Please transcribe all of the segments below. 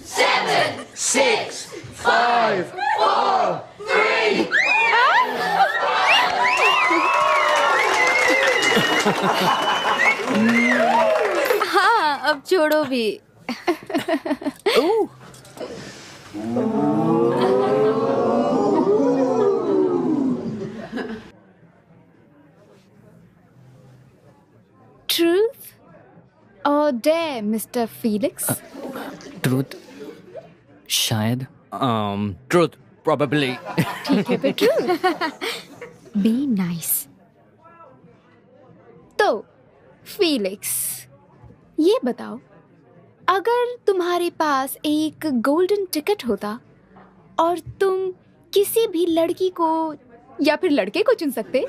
7, 6, 5, 4, 3. हाँ, अब छोड़ो भी। Truth or dare, Mr. Felix? Truth शायद। Truth probably. ठीक है, फिर truth. Be nice. तो फीलिक्स, ये बताओ, अगर तुम्हारे पास एक गोल्डन टिकट होता और तुम किसी भी लड़की को या फिर लड़के को चुन सकते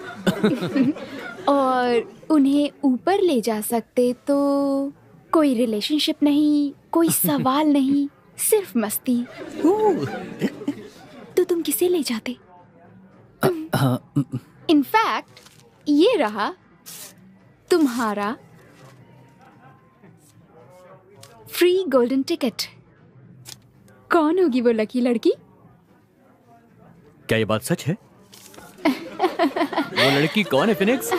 और उन्हें ऊपर ले जा सकते, तो कोई रिलेशनशिप नहीं, कोई सवाल नहीं, सिर्फ मस्ती, तो तुम किसे ले जाते? इनफैक्ट ये रहा तुम्हारा फ्री गोल्डन टिकट। कौन होगी वो लकी लड़की? क्या ये बात सच है? वो लड़की कौन है फिनिक्स? I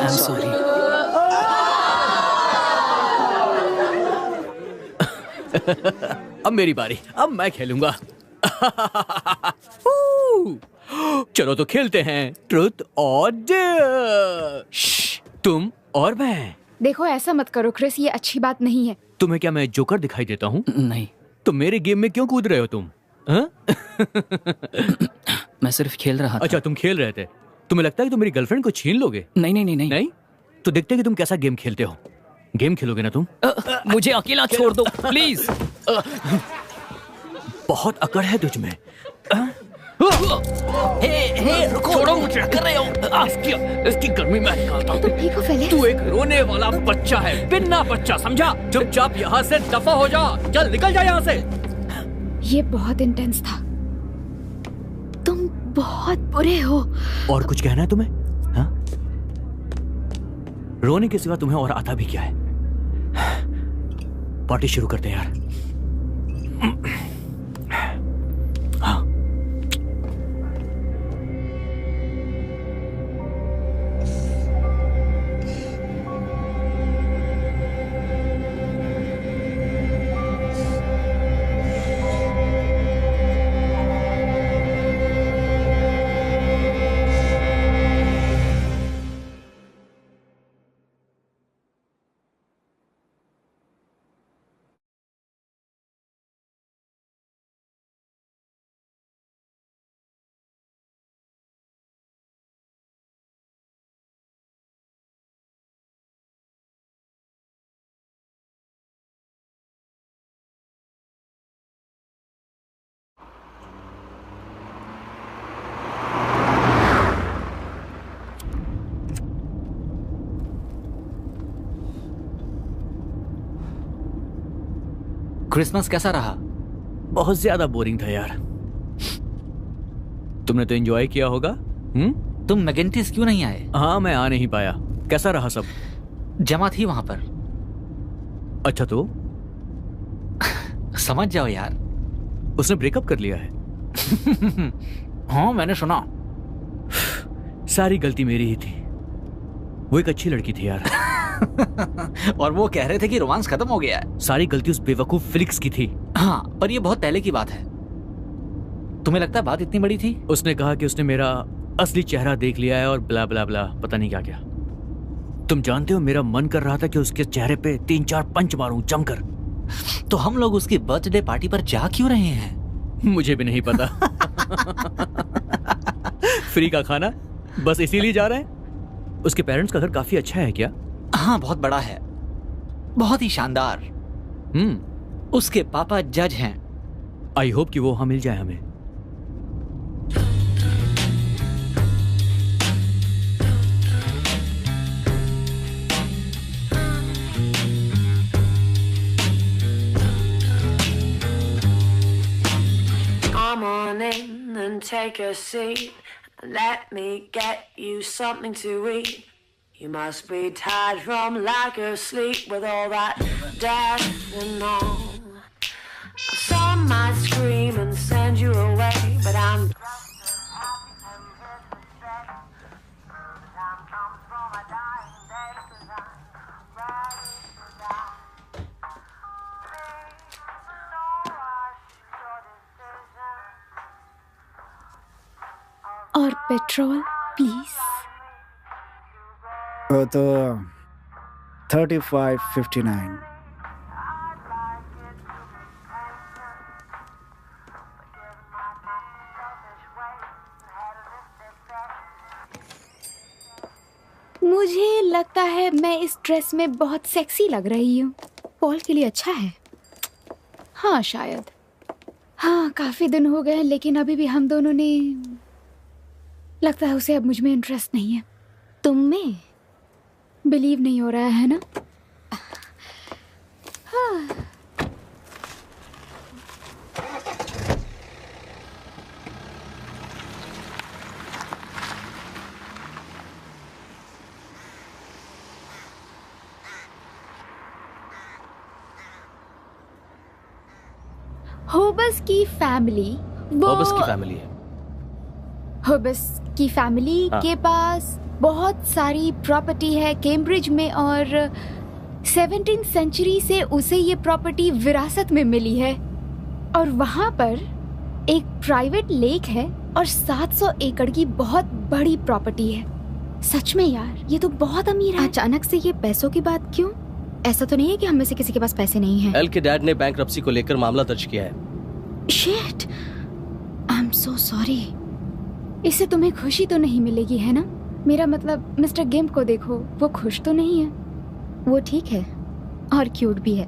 am sorry. अब मेरी बारी, अब मैं खेलूंगा। चलो तो खेलते हैं ट्रुथ और डेयर। तुम और मैं। देखो, ऐसा मत करो क्रिस, ये अच्छी बात नहीं है। तुम्हें क्या मैं जोकर दिखाई देता हूँ? नहीं, तो मेरे गेम में क्यों कूद रहे हो तुम? हाँ? मैं सिर्फ खेल रहा था। अच्छा, तुम खेल रहे थे। तुम्हें लगता है कि तुम मेरी गर्लफ्रेंड को छीन लोगे? नहीं नहीं नहीं नहीं, नहीं? तो देखते हैं कि तुम कैसा गेम खेलते हो। गेम खेलोगे ना तुम? मुझे अकेला छोड़ दो प्लीज। बहुत अकड़ है तुझ में। रुको, छोड़ो मुझे। कर रहे हो? इसकी गर्मी में निकालता हूँ। तुम ठीक हो फेलिक्स? तू एक रोने वाला बच्चा है, बिन्ना बच्चा, समझा? चुपचाप यहाँ से दफा हो जा। चल निकल जा यहाँ से। ये बहुत इंटेंस था। तुम बहुत बुरे हो। और कुछ कहना है तुम्हें? हाँ? रोने के सिवा तुम्हें और आता भी क्या है? पार्टी शुरू करते हैं यार। हाँ। क्रिसमस कैसा रहा? बहुत ज्यादा बोरिंग था यार। तुमने तो एंजॉय किया होगा। तुम मैगेंटिस क्यों नहीं आए? हाँ, मैं आ नहीं पाया। कैसा रहा सब? जमा थी वहां पर। अच्छा, तो समझ जाओ यार। उसने ब्रेकअप कर लिया है? हाँ, मैंने सुना। सारी गलती मेरी ही थी। वो एक अच्छी लड़की थी यार। और वो कह रहे थे कि रोमांस खत्म हो गया है। सारी गलती उस बेवकूफ फिलिक्स की थी। हाँ, पर ये बहुत पहले की बात है। तुम्हें लगता है बात इतनी बड़ी थी? उसने कहा कि उसने मेरा असली चेहरा देख लिया है और ब्ला ब्ला ब्ला, पता नहीं क्या क्या। तुम जानते हो, मेरा मन कर रहा था कि उसके चेहरे पे 3-4 पंच मारूं जमकर। तो हम लोग उसकी बर्थडे पार्टी पर जा क्यों रहे हैं? मुझे भी नहीं पता। फ्री का खाना, बस इसीलिए जा रहे हैं। उसके पेरेंट्स का घर काफी अच्छा है क्या? हाँ, बहुत बड़ा है, बहुत ही शानदार। उसके पापा जज हैं। आई होप कि वो वहां मिल जाए हमें। Come on in and take a seat. Let me get you something to eat. You must be tired from lack of sleep with all that death and all. Some might scream and send you away, but I'm और petrol please. वो तो 35.59। मुझे लगता है मैं इस dress में बहुत सेक्सी लग रही हूँ। पॉल के लिए अच्छा है। हाँ शायद। हाँ काफी दिन हो गए लेकिन अभी भी हम दोनों ने, लगता है उसे अब मुझ में इंटरेस्ट नहीं है। तुम में बिलीव नहीं हो रहा है ना? हाँ। होबस की फैमिली, होबस की फैमिली है। होबस की फैमिली के पास बहुत सारी प्रॉपर्टी है कैम्ब्रिज में और 17th सेंचुरी से उसे ये प्रॉपर्टी विरासत में मिली है और वहाँ पर एक प्राइवेट लेक है और 700 एकड़ की बहुत बड़ी प्रॉपर्टी है। सच में यार ये तो बहुत अमीर है। अचानक से ये पैसों की बात क्यों? ऐसा तो नहीं है कि हम में से किसी के पास पैसे नहीं हैं। एल के डैड ने बैंकरप्सी को लेकर मामला दर्ज किया है। Shit, I am so sorry. इससे तुम्हें खुशी तो नहीं मिलेगी है ना? मेरा मतलब मिस्टर गिम्प को देखो, वो खुश तो नहीं है। वो ठीक है और क्यूट भी है,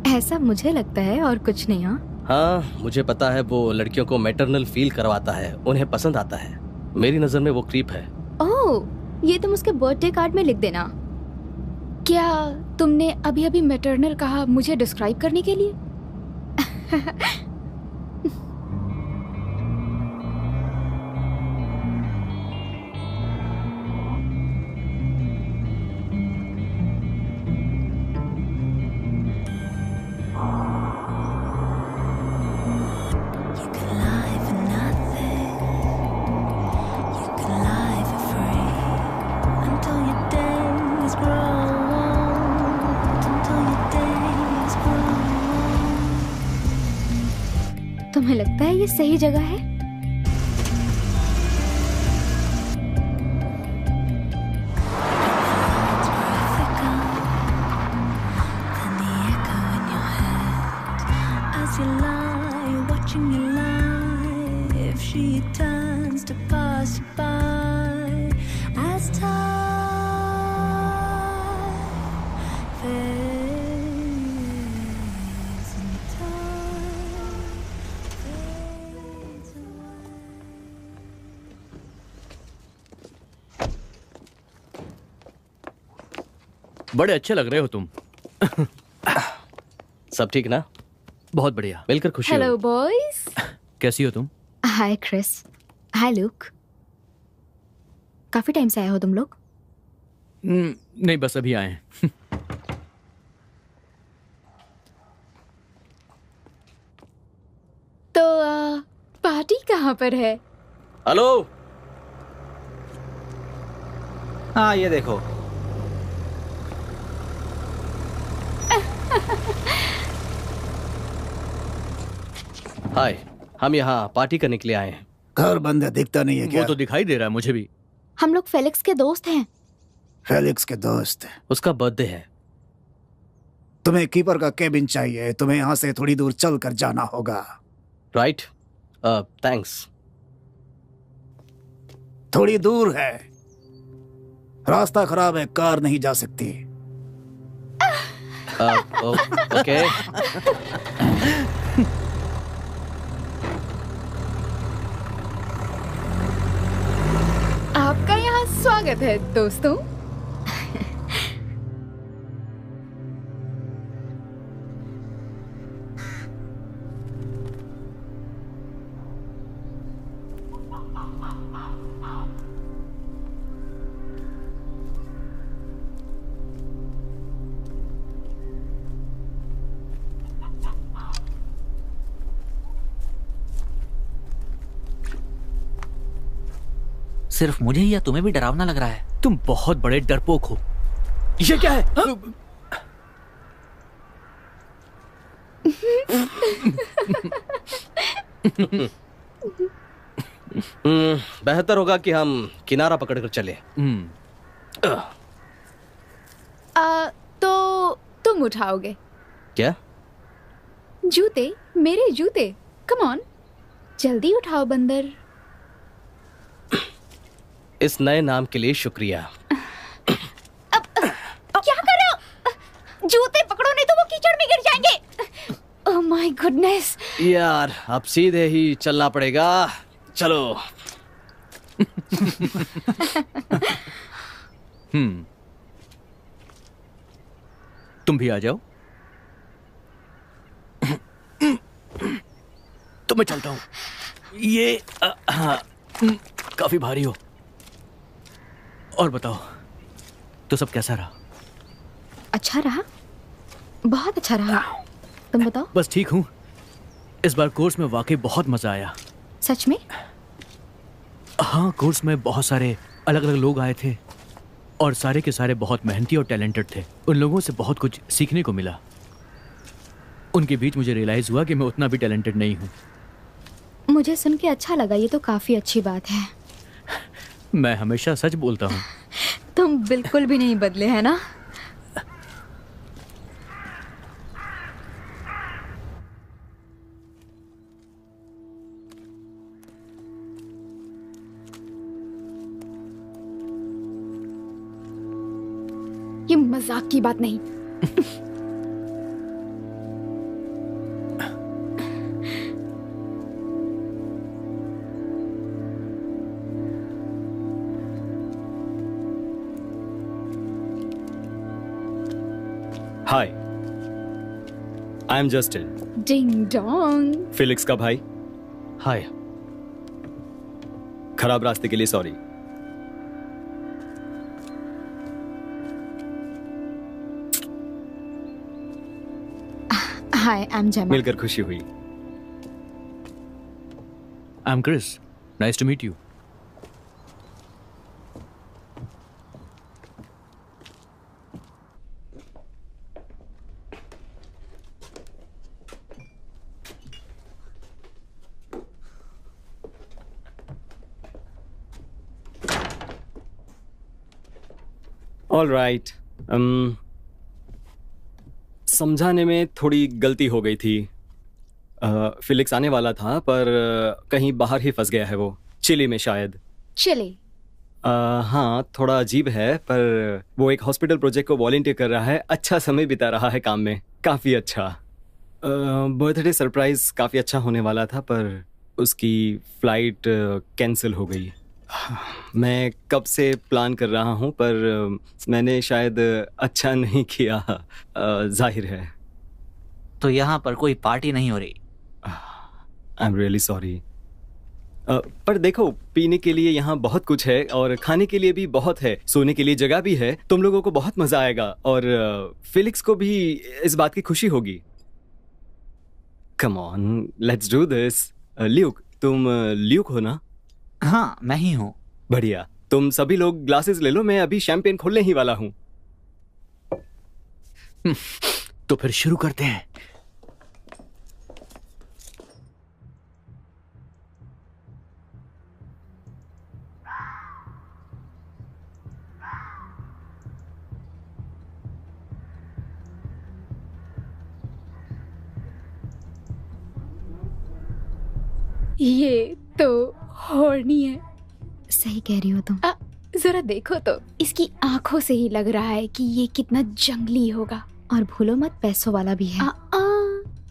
ऐसा मुझे लगता है और कुछ नहीं। हाँ मुझे पता है, वो लड़कियों को मैटरनल फील करवाता है, उन्हें पसंद आता है। मेरी नजर में वो क्रीप है। ओह, ये तुम उसके बर्थडे कार्ड में लिख देना। क्या तुमने अभी अभी मैटरनल कहा मुझे डिस्क्राइब करने के लिए? तुम्हें लगता है ये सही जगह है? बड़े अच्छे लग रहे हो तुम। सब ठीक ना? बहुत बढ़िया, मिलकर खुशी हेलो हुई। बॉयज। कैसी हो तुम? हाय क्रिस। हाय लुक। काफी टाइम से आए हो तुम लोग? नहीं बस अभी आए हैं। तो पार्टी कहाँ पर है? हेलो। हाँ ये देखो। हाय, हम यहाँ पार्टी करने के लिए आए हैं। घर बंद है, दिखता नहीं है क्या? वो तो दिखाई दे रहा है मुझे भी। हम लोग फेलिक्स के दोस्त हैं। फेलिक्स के दोस्त? उसका बर्थडे है। तुम्हें कीपर का केबिन चाहिए, तुम्हें यहाँ से थोड़ी दूर चल कर जाना होगा। Right, thanks. थोड़ी दूर है, रास्ता खराब है, कार नहीं जा सकती। ओके। आपका यहाँ स्वागत है दोस्तों। सिर्फ मुझे ही या तुम्हें भी डरावना लग रहा है? तुम बहुत बड़े डरपोक हो। ये क्या है? हाँ? बेहतर होगा कि हम किनारा पकड़कर चले। तो तुम उठाओगे क्या? जूते, मेरे जूते। कम ऑन, जल्दी उठाओ बंदर। इस नए नाम के लिए शुक्रिया। क्या कर रहे हो? जूते पकड़ो नहीं तो वो कीचड़ में गिर जाएंगे। Oh my goodness. यार अब सीधे ही चलना पड़ेगा। चलो। तुम भी आ जाओ। तो मैं चलता हूं। ये काफी भारी हो। और बताओ, तो सब कैसा रहा? अच्छा रहा, बहुत अच्छा रहा। तुम बताओ। बस ठीक हूँ। इस बार कोर्स में वाकई बहुत मजा आया। सच में? हाँ, कोर्स में बहुत सारे अलग अलग लोग आए थे और सारे के सारे बहुत मेहनती और टैलेंटेड थे। उन लोगों से बहुत कुछ सीखने को मिला। उनके बीच मुझे रियलाइज हुआ कि मैं उतना भी टैलेंटेड नहीं हूँ। मुझे सुन के अच्छा लगा। ये तो काफी अच्छी बात है। मैं हमेशा सच बोलता हूँ। तुम बिल्कुल भी नहीं बदले, है ना? ये मजाक की बात नहीं। Hi, I am Justin, ding dong. Felix का भाई। हाय। खराब रास्ते के लिए सॉरी। हाय, आई एम जेमा। मिलकर खुशी हुई। I am Chris, nice to meet you. All right. समझाने में थोड़ी गलती हो गई थी। फिलिक्स आने वाला था पर कहीं बाहर ही फंस गया है वो, चिली में शायद। चले। हाँ, थोड़ा अजीब है पर वो एक हॉस्पिटल प्रोजेक्ट को वॉलंटियर कर रहा है। अच्छा समय बिता रहा है काम में, काफ़ी अच्छा। बर्थडे सरप्राइज काफ़ी अच्छा होने वाला था पर उसकी फ्लाइट कैंसिल हो गई। मैं कब से प्लान कर रहा हूँ पर मैंने शायद अच्छा नहीं किया, जाहिर है। तो यहाँ पर कोई पार्टी नहीं हो रही? I am really sorry. पर देखो, पीने के लिए यहाँ बहुत कुछ है और खाने के लिए भी बहुत है, सोने के लिए जगह भी है। तुम लोगों को बहुत मजा आएगा और फिलिक्स को भी इस बात की खुशी होगी। Come on, let's do this. Luke, तुम ल्यूक हो ना? हाँ, मैं ही हूँ। बढ़िया। तुम सभी लोग ग्लासेस ले लो, मैं अभी शैंपेन खोलने ही वाला हूँ। तो फिर शुरू करते हैं। ये तो हॉर्नी है। सही कह रही हो तुम। जरा देखो तो, इसकी आंखों से ही लग रहा है कि ये कितना जंगली होगा। और भूलो मत, पैसों वाला भी है।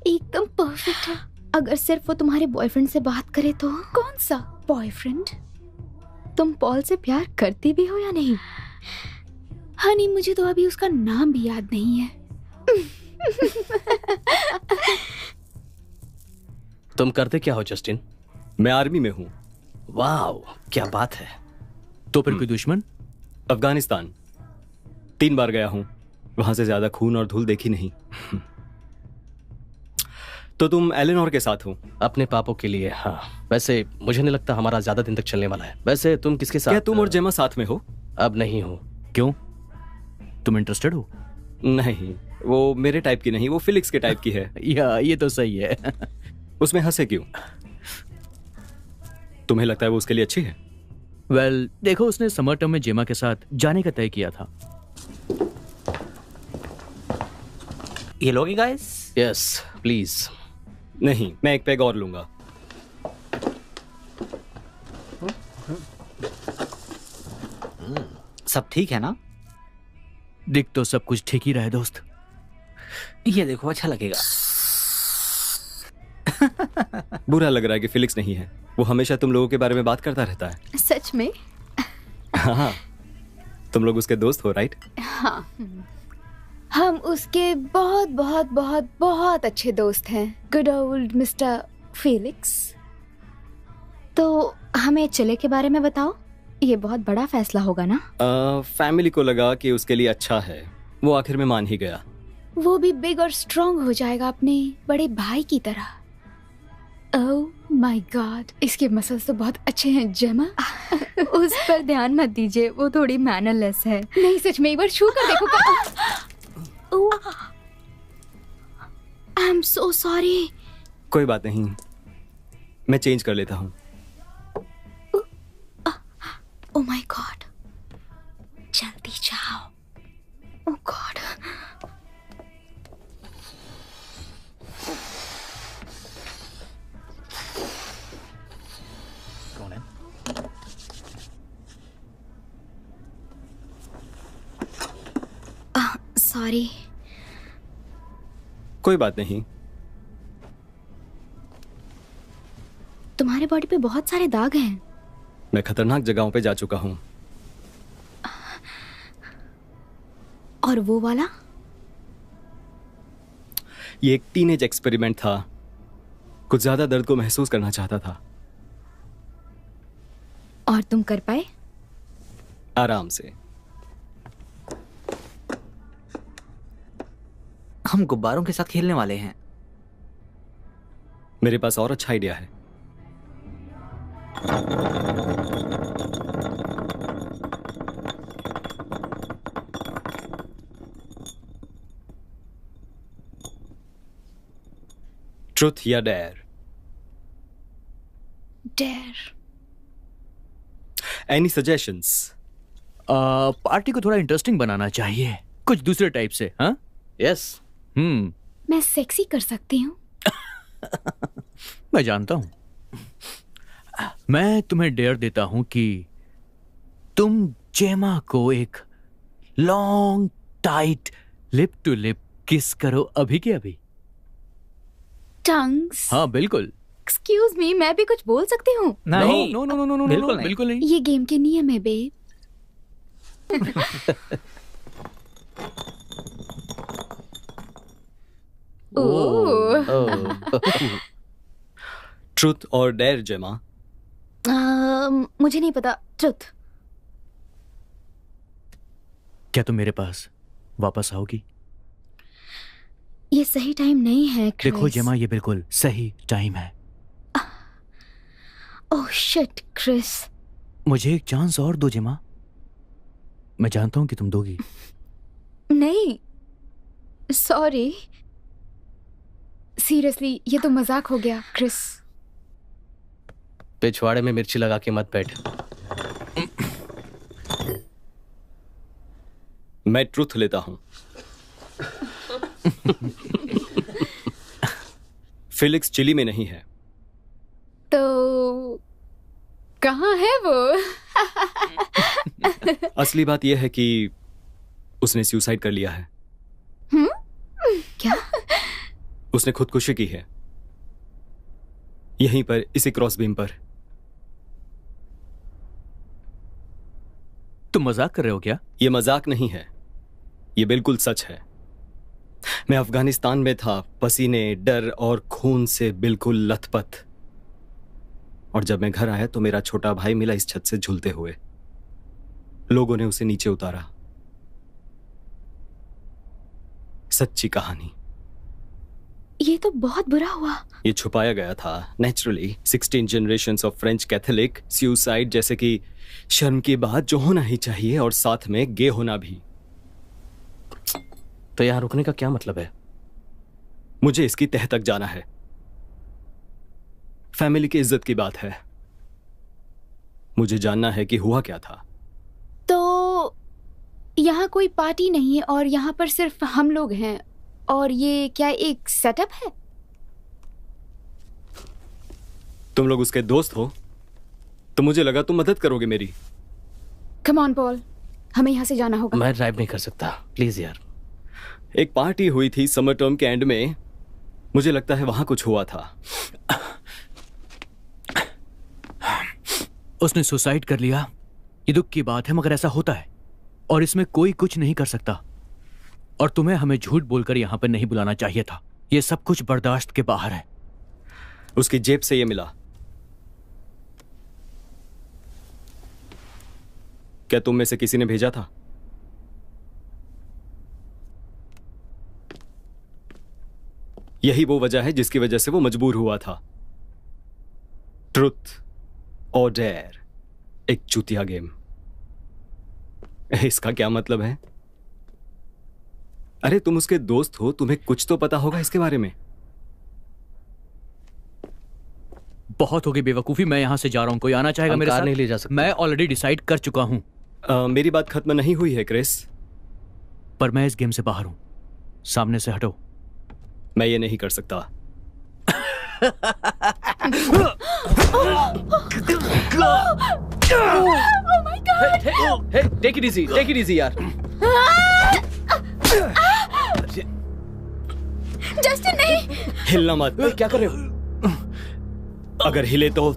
एकदम परफेक्ट है। अगर सिर्फ वो तुम्हारे बॉयफ्रेंड से बात करे तो। कौन सा बॉयफ्रेंड? तुम पॉल से प्यार करती भी हो या नहीं? हनी, मुझे तो अभी उसका नाम भी याद नहीं है। तुम करते क्या हो जस्टिन? मैं आर्मी में हूँ। वाह, क्या बात है। तो फिर कोई दुश्मन? अफगानिस्तान 3 बार गया हूँ, वहां से ज्यादा खून और धूल देखी नहीं। तो तुम एलेनोर के साथ हो? अपने पापों के लिए, हाँ। वैसे मुझे नहीं लगता हमारा ज्यादा दिन तक चलने वाला है। वैसे तुम किसके साथ? क्या तुम और जेमा साथ में हो? अब नहीं हो। क्यों? तुम इंटरेस्टेड हो? नहीं, वो मेरे टाइप की नहीं, वो फिलिक्स के टाइप की है। या ये तो सही है। उसमें हंसे क्यों? तुम्हें लगता है वो उसके लिए अच्छी है? वेल, देखो, उसने समर टर्म में जेमा के साथ जाने का तय किया था। ये लोगे गाइस? Yes please. नहीं, मैं एक पैग और लूंगा। सब ठीक है ना? दिख तो सब कुछ ठीक ही रहा है दोस्त। ये देखो, अच्छा लगेगा। बुरा लग रहा है कि फिलिक्स नहीं है। वो हमेशा तुम लोगों के बारे में बात करता रहता है। सच में? हाँ, तुम लोग उसके दोस्त हो, राइट? हाँ। हम उसके बहुत बहुत बहुत बहुत अच्छे दोस्त हैं। Good old mister Felix. तो हमें चले के बारे में बताओ। ये बहुत बड़ा फैसला होगा ना? फैमिली को लगा कि उसके लिए अच्छा है, वो आखिर में मान ही गया। वो भी बिग और स्ट्रांग हो जाएगा अपने बड़े भाई की तरह। ओह माय गॉड, इसके मसल्स तो बहुत अच्छे हैं जेमा। उस पर ध्यान मत दीजिए, वो थोड़ी मैनरलेस है। नहीं, सच में एक बार छू कर देखो। आई एम सो सॉरी। कोई बात नहीं, मैं चेंज कर लेता हूँ। ओह माय गॉड, जल्दी जाओ। ओह गॉड। कौन है? सॉरी। कोई बात नहीं। तुम्हारे बॉडी पे बहुत सारे दाग हैं। मैं खतरनाक जगहों पे जा चुका हूँ। और वो वाला? ये एक टीनेज एक्सपेरिमेंट था। कुछ ज्यादा दर्द को महसूस करना चाहता था। और तुम कर पाए? आराम से। हम गुब्बारों के साथ खेलने वाले हैं। मेरे पास और अच्छा आइडिया है। ट्रुथ या dare? Dare. Any suggestions? Party को थोड़ा इंटरेस्टिंग बनाना चाहिए, कुछ दूसरे टाइप से। हाँ, यस। मैं सेक्सी कर सकती हूँ। मैं जानता हूं। मैं तुम्हें डेयर देता हूं कि तुम जेमा को एक long tight lip to lip kiss करो, अभी के अभी। टंग्स। हाँ बिल्कुल। एक्सक्यूज मी, मैं भी कुछ बोल सकती हूँ? नहीं, no no no no no, बिल्कुल नहीं। बिल्कुल नहीं। ये गेम के नियम है बेब। ट्रुथ और डेयर जेमा? मुझे नहीं पता। ट्रुथ। क्या तुम मेरे पास वापस आओगी? ये सही टाइम नहीं है क्रिस। देखो जेमा, ये बिल्कुल सही टाइम है। Oh shit Chris. मुझे एक चांस और दो जेमा। मैं जानता हूं कि तुम दोगी। नहीं, सॉरी। सीरियसली, ये तो मजाक हो गया क्रिस। पिछवाड़े में मिर्ची लगा के मत बैठ। मैं ट्रुथ लेता हूं। फिलिक्स चिली में नहीं है। तो कहाँ है वो? असली बात यह है कि उसने सुसाइड कर लिया है। क्या? उसने खुदकुशी की है, यहीं पर, इसी क्रॉसबीम पर। तुम मजाक कर रहे हो क्या? यह मजाक नहीं है, यह बिल्कुल सच है। मैं अफगानिस्तान में था, पसीने, डर और खून से बिल्कुल लथपथ। और जब मैं घर आया तो मेरा छोटा भाई मिला इस छत से झूलते हुए। लोगों ने उसे नीचे उतारा। सच्ची कहानी। ये तो बहुत बुरा हुआ। ये छुपाया गया था naturally. 16 generations of French Catholic suicide, जैसे कि शर्म की बात जो होना ही चाहिए, और साथ में गे होना भी। तो यहाँ रुकने का क्या मतलब है? मुझे इसकी तह तक जाना है। फैमिली की इज्जत की बात है। मुझे जानना है कि हुआ क्या था। तो यहाँ कोई पार्टी नहीं है और यहाँ पर सिर्फ हम लोग हैं, और ये क्या एक सेटअप है? तुम लोग उसके दोस्त हो, तो मुझे लगा तुम मदद करोगे मेरी। कम ऑन पॉल, हमें यहाँ से जाना होगा। मैं ड्राइव नहीं कर सकता, प्लीज यार। एक पार्टी हुई थी समर टर्म के एंड में, मुझे लगता है वहां कुछ हुआ था। उसने सुसाइड कर लिया, ये दुख की बात है, मगर ऐसा होता है और इसमें कोई कुछ नहीं कर सकता। और तुम्हें हमें झूठ बोलकर यहां पर नहीं बुलाना चाहिए था। ये सब कुछ बर्दाश्त के बाहर है। उसकी जेब से ये मिला। क्या तुम में से किसी ने भेजा था? यही वो वजह है जिसकी वजह से वो मजबूर हुआ था। ट्रुथ और डेयर, एक चूतिया गेम। इसका क्या मतलब है? अरे तुम उसके दोस्त हो, तुम्हें कुछ तो पता होगा इसके बारे में। बहुत हो गई बेवकूफी, मैं यहां से जा रहा हूं। कोई आना चाहेगा हम मेरे कार साथ? नहीं ले जा सकते। मैं ऑलरेडी डिसाइड कर चुका हूं। मेरी बात खत्म नहीं हुई है क्रिस। पर मैं इस गेम से बाहर हूं। सामने से हटो। मैं ये नहीं कर सकता। टेक इट इजी यार। जस्टिन नहीं। हिलना मत। क्या कर रहे हो? अगर हिले तो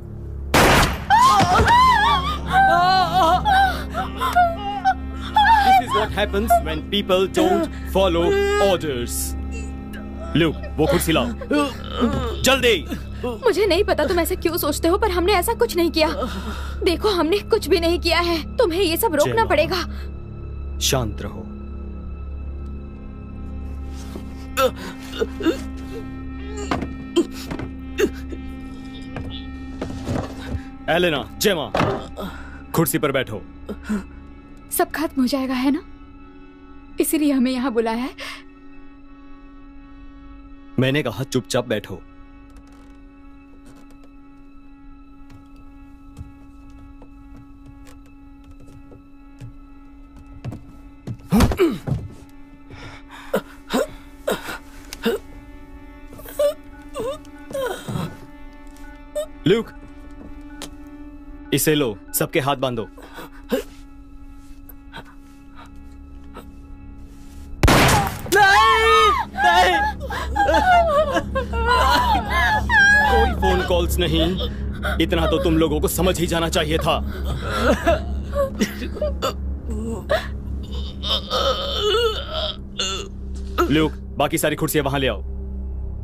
This is what happens when people don't follow orders. Look, वो कुर्सी लाओ जल्दी। मुझे नहीं पता तुम ऐसे क्यों सोचते हो, पर हमने ऐसा कुछ नहीं किया। देखो, हमने कुछ भी नहीं किया है। तुम्हें ये सब रोकना जेमा। पड़ेगा। शांत रहो। एलेना, जेमा, कुर्सी पर बैठो। सब खत्म हो जाएगा, है ना? इसीलिए हमें यहाँ बुलाया है। मैंने कहा चुपचाप बैठो। लूक, इसे लो, सबके हाथ बांधो। कोई फोन कॉल्स नहीं। इतना तो तुम लोगों को समझ ही जाना चाहिए था। लूक, बाकी सारी कुर्सियां वहां ले आओ,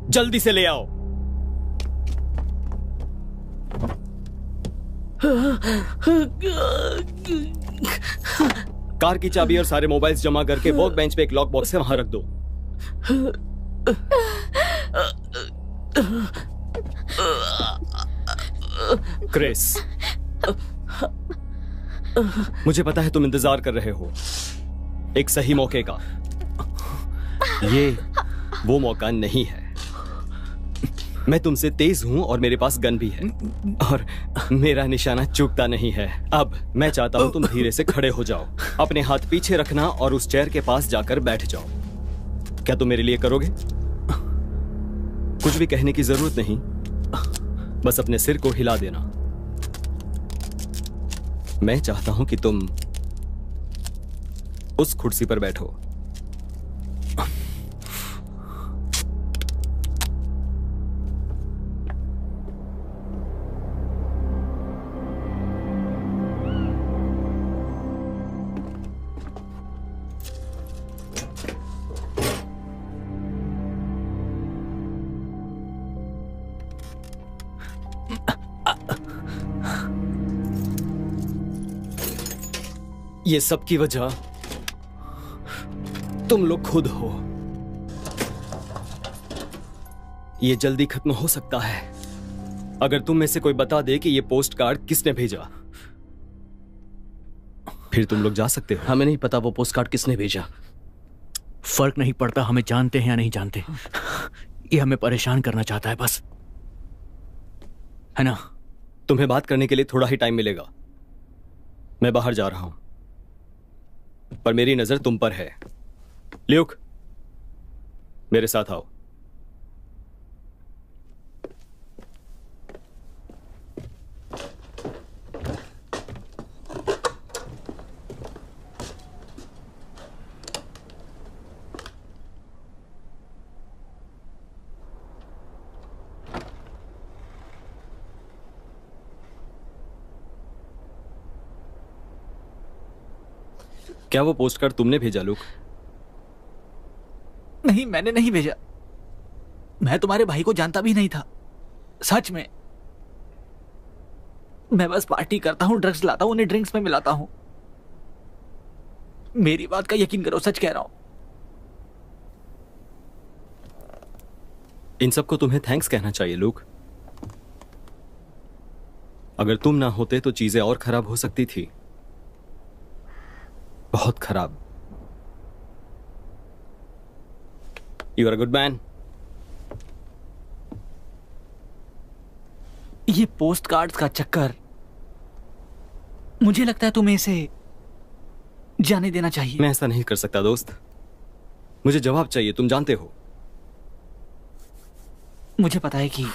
जल्दी से ले आओ। कार की चाबी और सारे मोबाइल्स जमा करके वर्क बेंच पे एक लॉक बॉक्स है, वहां रख दो। क्रिस, मुझे पता है तुम इंतजार कर रहे हो एक सही मौके का। ये वो मौका नहीं है। मैं तुमसे तेज हूं और मेरे पास गन भी है, और मेरा निशाना चूकता नहीं है। अब मैं चाहता हूं तुम धीरे से खड़े हो जाओ, अपने हाथ पीछे रखना और उस चेयर के पास जाकर बैठ जाओ। क्या तुम मेरे लिए करोगे? कुछ भी कहने की जरूरत नहीं, बस अपने सिर को हिला देना। मैं चाहता हूं कि तुम उस कुर्सी पर बैठो। ये सब की वजह तुम लोग खुद हो। ये जल्दी खत्म हो सकता है अगर तुम में से कोई बता दे कि ये पोस्ट कार्ड किसने भेजा। फिर तुम लोग जा सकते हो। हमें नहीं पता वो पोस्ट कार्ड किसने भेजा। फर्क नहीं पड़ता हमें जानते हैं या नहीं जानते, ये हमें परेशान करना चाहता है बस, है ना? तुम्हें बात करने के लिए थोड़ा ही टाइम मिलेगा। मैं बाहर जा रहा हूं, पर मेरी नजर तुम पर है। ल्यूक, मेरे साथ आओ। क्या वो पोस्ट कार्ड तुमने भेजा लूक? नहीं, मैंने नहीं भेजा। मैं तुम्हारे भाई को जानता भी नहीं था, सच में। मैं बस पार्टी करता हूं, ड्रग्स लाता हूं, उन्हें ड्रिंक्स में मिलाता हूं। मेरी बात का यकीन करो, सच कह रहा हूं। इन सबको तुम्हें थैंक्स कहना चाहिए लूक। अगर तुम ना होते तो चीजें और खराब हो सकती थी, बहुत खराब। You are a good man. ये पोस्ट कार्ड्स का चक्कर, मुझे लगता है तुम्हें इसे जाने देना चाहिए। मैं ऐसा नहीं कर सकता दोस्त, मुझे जवाब चाहिए, तुम जानते हो। मुझे पता है कि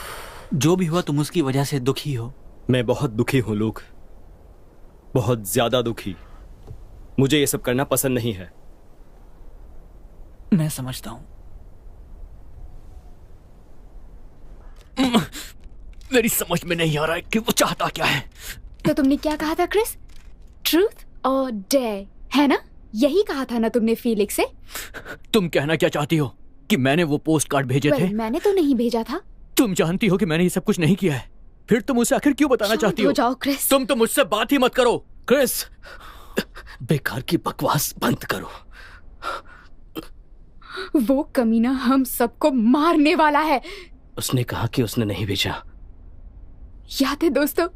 जो भी हुआ तुम उसकी वजह से दुखी हो। मैं बहुत दुखी हूं लूक, बहुत ज्यादा दुखी। मुझे ये सब करना पसंद नहीं है। मैं समझता हूं। मेरी समझ में नहीं आ रहा है कि वो चाहता क्या है। तो तुमने क्या कहा था क्रिस? ट्रूथ और डेयर, है ना? यही कहा था ना तुमने फीलिक्स से? तुम कहना क्या चाहती हो कि मैंने वो पोस्ट कार्ड भेजे थे? मैंने तो नहीं भेजा था। तुम जानती हो कि मैंने ये सब कुछ नहीं किया है, फिर तुम उसे आखिर क्यों बताना चाहती हो? जाओ क्रिस। तुम तो मुझसे बात ही मत करो। क्रिस, बेकार की बकवास बंद करो। वो कमीना हम सबको मारने वाला है। उसने कहा कि उसने नहीं भेजा। याद है दोस्तों,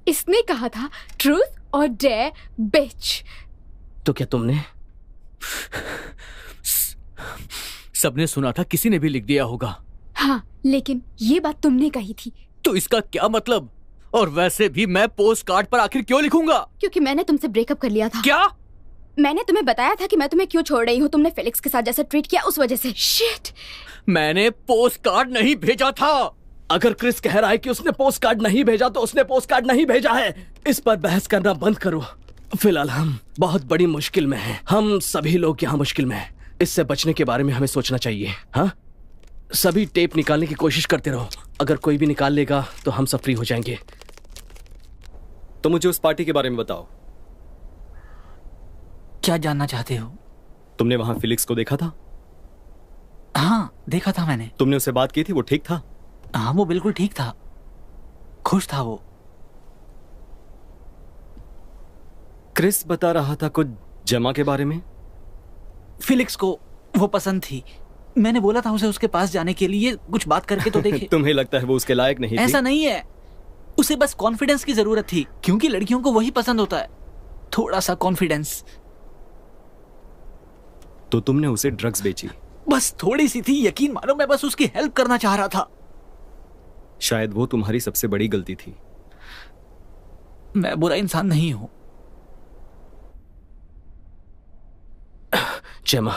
इसने कहा था ट्रूथ और डेयर बिच। तो क्या तुमने? सबने सुना था, किसी ने भी लिख दिया होगा। हाँ, लेकिन ये बात तुमने कही थी। तो इसका क्या मतलब? और वैसे भी मैं पोस्ट कार्ड पर आखिर क्यों लिखूंगा? क्योंकि मैंने तुमसे ब्रेकअप कर लिया था। क्या? मैंने तुम्हें बताया था कि मैं तुम्हें क्यों छोड़ रही हूँ। तुमने फेलिक्स के साथ जैसा ट्रीट किया उस वजह से। शिट! मैंने पोस्ट कार्ड नहीं भेजा था। अगर क्रिस कह रहा है कि उसने पोस्ट कार्ड नहीं भेजा तो उसने पोस्ट कार्ड नहीं भेजा है। इस पर बहस करना बंद करो। फिलहाल हम बहुत बड़ी मुश्किल में हैं। हम सभी लोग यहाँ मुश्किल में हैं। इससे बचने के बारे में हमें सोचना चाहिए। हाँ, सभी टेप निकालने की कोशिश करते रहो। अगर कोई भी निकाल लेगा तो हम सब फ्री हो जाएंगे। तो मुझे उस पार्टी के बारे में बताओ। क्या जानना चाहते हो? तुमने वहां फिलिक्स को देखा था? हाँ, देखा था मैंने। तुमने उससे बात की थी? वो ठीक था? हाँ, वो बिल्कुल ठीक था, खुश था वो। क्रिस बता रहा था कुछ जमा के बारे में। फिलिक्स को वो पसंद थी। मैंने बोला था उसे उसके पास जाने के लिए, कुछ बात करके तो देखे। तुम्हें लगता है वो उसके लायक नहीं थी? ऐसा नहीं है, उसे बस कॉन्फिडेंस की जरूरत थी, क्योंकि लड़कियों को वही पसंद होता है, थोड़ा सा कॉन्फिडेंस। तो तुमने उसे ड्रग्स बेची? बस थोड़ी सी थी, यकीन मानो। मैं बस उसकी हेल्प करना चाह रहा था। शायद वो तुम्हारी सबसे बड़ी गलती थी। मैं बुरा इंसान नहीं हूं। जेमा,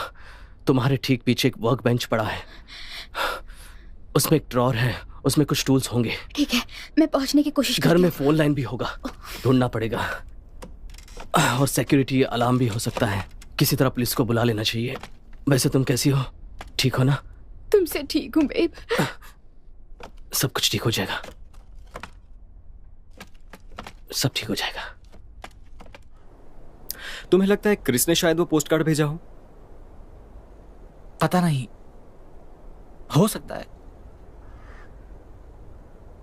तुम्हारे ठीक पीछे एक वर्क बेंच पड़ा है। उसमें एक ड्रॉर है, उसमें कुछ टूल्स होंगे। ठीक है, मैं पहुंचने की कोशिश घर में फोन लाइन भी होगा, ढूंढना पड़ेगा। और सिक्योरिटी अलार्म भी हो सकता है। किसी तरह पुलिस को बुला लेना चाहिए। वैसे तुम कैसी हो? ठीक हो ना? तुमसे ठीक हूँ बेब। सब कुछ ठीक हो जाएगा। सब ठीक हो जाएगा। तुम्हें लगता है क्रिस ने शायद वो पोस्ट कार्ड भेजा हो? पता नहीं, हो सकता है,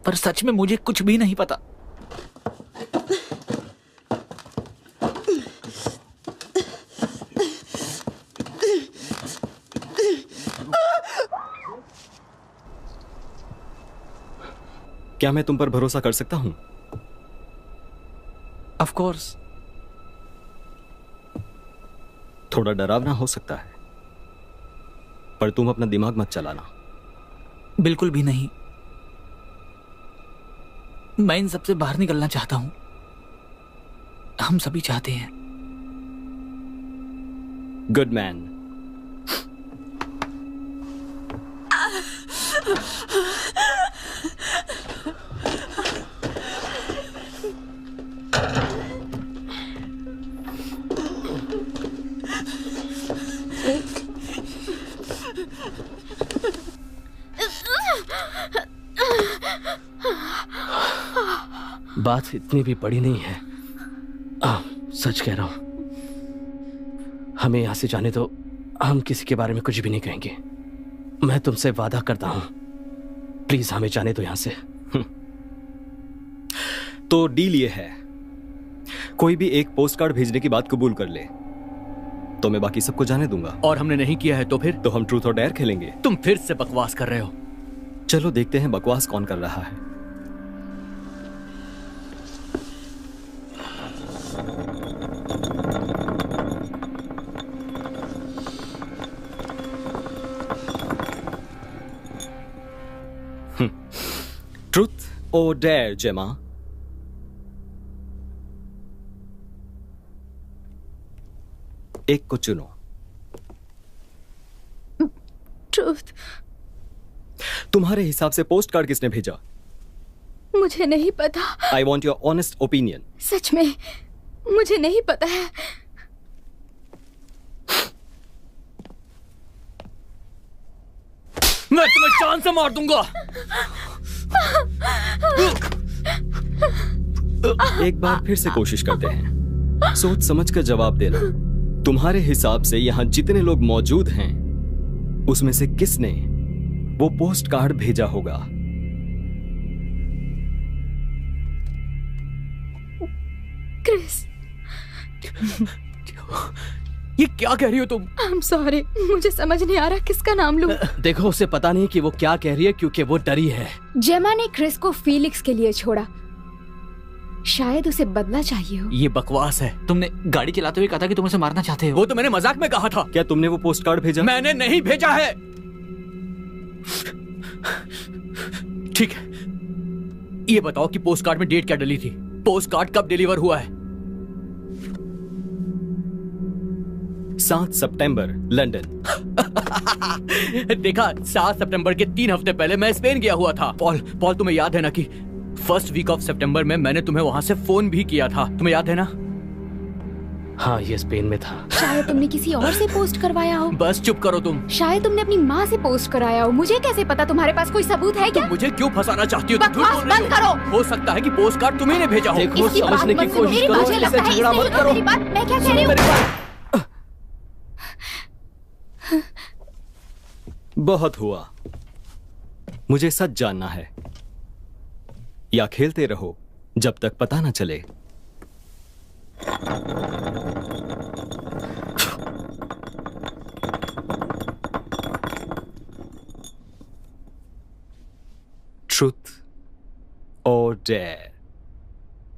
पर सच में मुझे कुछ भी नहीं पता। क्या मैं तुम पर भरोसा कर सकता हूं? Of course. थोड़ा डरावना हो सकता है, पर तुम अपना दिमाग मत चलाना। बिल्कुल भी नहीं। मैं इन सबसे बाहर निकलना चाहता हूं। हम सभी चाहते हैं। Good man. बात इतनी भी बड़ी नहीं है। सच कह रहा हूं, हमें यहां से जाने दो। हम किसी के बारे में कुछ भी नहीं कहेंगे। मैं तुमसे वादा करता हूं, प्लीज हमें जाने दो यहां से। तो डील ये है, कोई भी एक पोस्ट कार्ड भेजने की बात कबूल कर ले तो मैं बाकी सबको जाने दूंगा। और हमने नहीं किया है तो फिर? तो हम ट्रूथ और डेयर खेलेंगे। तुम फिर से बकवास कर रहे हो। चलो देखते हैं बकवास कौन कर रहा है। ट्रूथ और डेयर जेमा? एक को चुनो। ट्रूथ। तुम्हारे हिसाब से पोस्ट कार्ड किसने भेजा? मुझे नहीं पता। I want your honest opinion. सच में मुझे नहीं पता है। मैं तुम्हें जान से मार दूंगा। एक बार फिर से कोशिश करते हैं। सोच समझ कर जवाब देना। तुम्हारे हिसाब से यहां जितने लोग मौजूद हैं उसमें से किसने वो पोस्ट कार्ड भेजा होगा? क्रिस। ये क्या कह रही हो तुम? आई एम सॉरी, मुझे समझ नहीं आ रहा किसका नाम लूं। देखो, उसे पता नहीं कि वो क्या कह रही है क्योंकि वो डरी है। जेमा ने क्रिस को फीलिक्स के लिए छोड़ा। शायद उसे बदला चाहिए हो। ये बकवास है। तुमने गाड़ी चलाते हुए कहा था कि तुम उसे मारना चाहते हो। वो तो मैंने मजाक में कहा था। क्या तुमने वो पोस्ट कार्ड भेजा? मैंने नहीं भेजा है। ठीक है, ये बताओ कि पोस्ट कार्ड में डेट क्या डली थी? पोस्ट कार्ड कब डिलीवर हुआ है? 7 सितंबर, लंदन। देखा, 7 सितंबर के 3 हफ्ते पहले मैं स्पेन गया हुआ था। पॉल तुम्हें याद है ना कि फर्स्ट वीक ऑफ सितंबर में मैंने तुम्हें वहां से फोन भी किया था। तुम्हें याद है ना? हाँ, ये स्पेन में था। शायद तुमने किसी और से पोस्ट करवाया हो। बस चुप करो तुम। शायद तुमने अपनी माँ से पोस्ट कराया हो। मुझे कैसे पता? तुम्हारे पास कोई सबूत है क्या? तुम मुझे क्यों फंसाना चाहती हो? तुम झूठ बकवास बोल रही बंद हो। करो। हो सकता है कि पोस्ट कार्ड तुम्ही ने भेजा हो। देखो, इसकी बात समझने की मत सुनो। कोशिश मेरी करो, मुझे लगता इससे है झगड़ा इसने मत जो करो। मेरी बात मैं क्या कह रही सुनो हूँ। मेरी बात। बहुत हुआ। मुझे सच जानना है, या खेलते रहो जब तक पता ना चले। ट्रूथ और डेयर,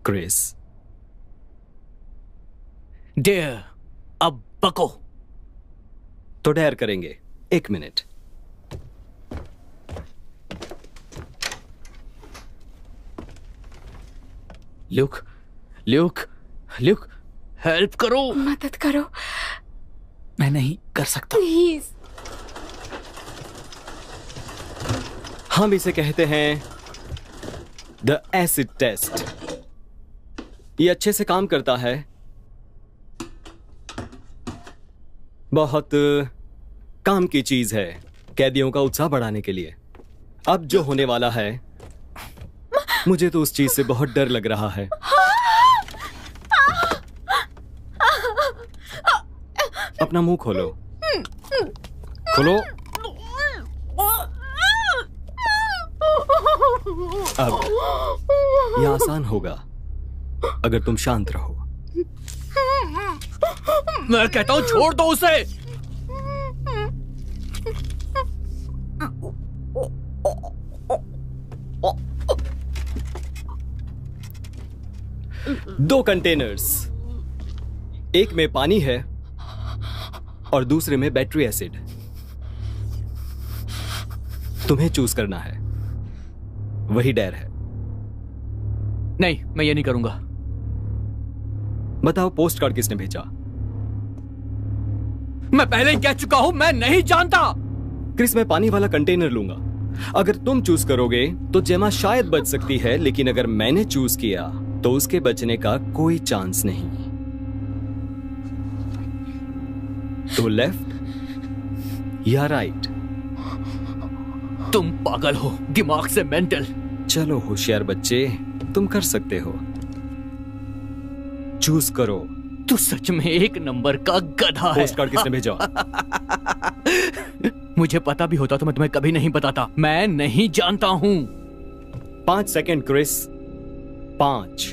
क्रिस? डेयर। अब बको। तो डेयर करेंगे। 1 minute. Luke, Luke, Luke, help करो। मदद करो मैं नहीं कर सकता। प्लीज। हम इसे कहते हैं द एसिड टेस्ट। ये अच्छे से काम करता है। बहुत काम की चीज है कैदियों का उत्साह बढ़ाने के लिए। अब जो होने वाला है, मुझे तो उस चीज से बहुत डर लग रहा है। अपना मुंह खोलो, खोलो। अब यह आसान होगा अगर तुम शांत रहो। मैं कहता हूं छोड़ दो उसे। 2 कंटेनर्स, एक में पानी है और दूसरे में बैटरी एसिड। तुम्हें चूज करना है, वही डर है। नहीं, मैं ये नहीं करूंगा। बताओ पोस्ट कार्ड किसने भेजा? मैं पहले ही कह चुका हूं, मैं नहीं जानता। क्रिस, मैं पानी वाला कंटेनर लूंगा। अगर तुम चूज करोगे तो जेमा शायद बच सकती है, लेकिन अगर मैंने चूज किया तो उसके बचने का कोई चांस नहीं। तो लेफ्ट या राइट? तुम पागल हो, दिमाग से मेंटल। चलो होशियार बच्चे, तुम कर सकते हो। चूज करो। तू सच में एक नंबर का गधा है। पोस्ट कार्ड किसने भेजा? मुझे पता भी होता तो मैं तुम्हें कभी नहीं बताता। मैं नहीं जानता हूं। 5 सेकंड क्रिस। 5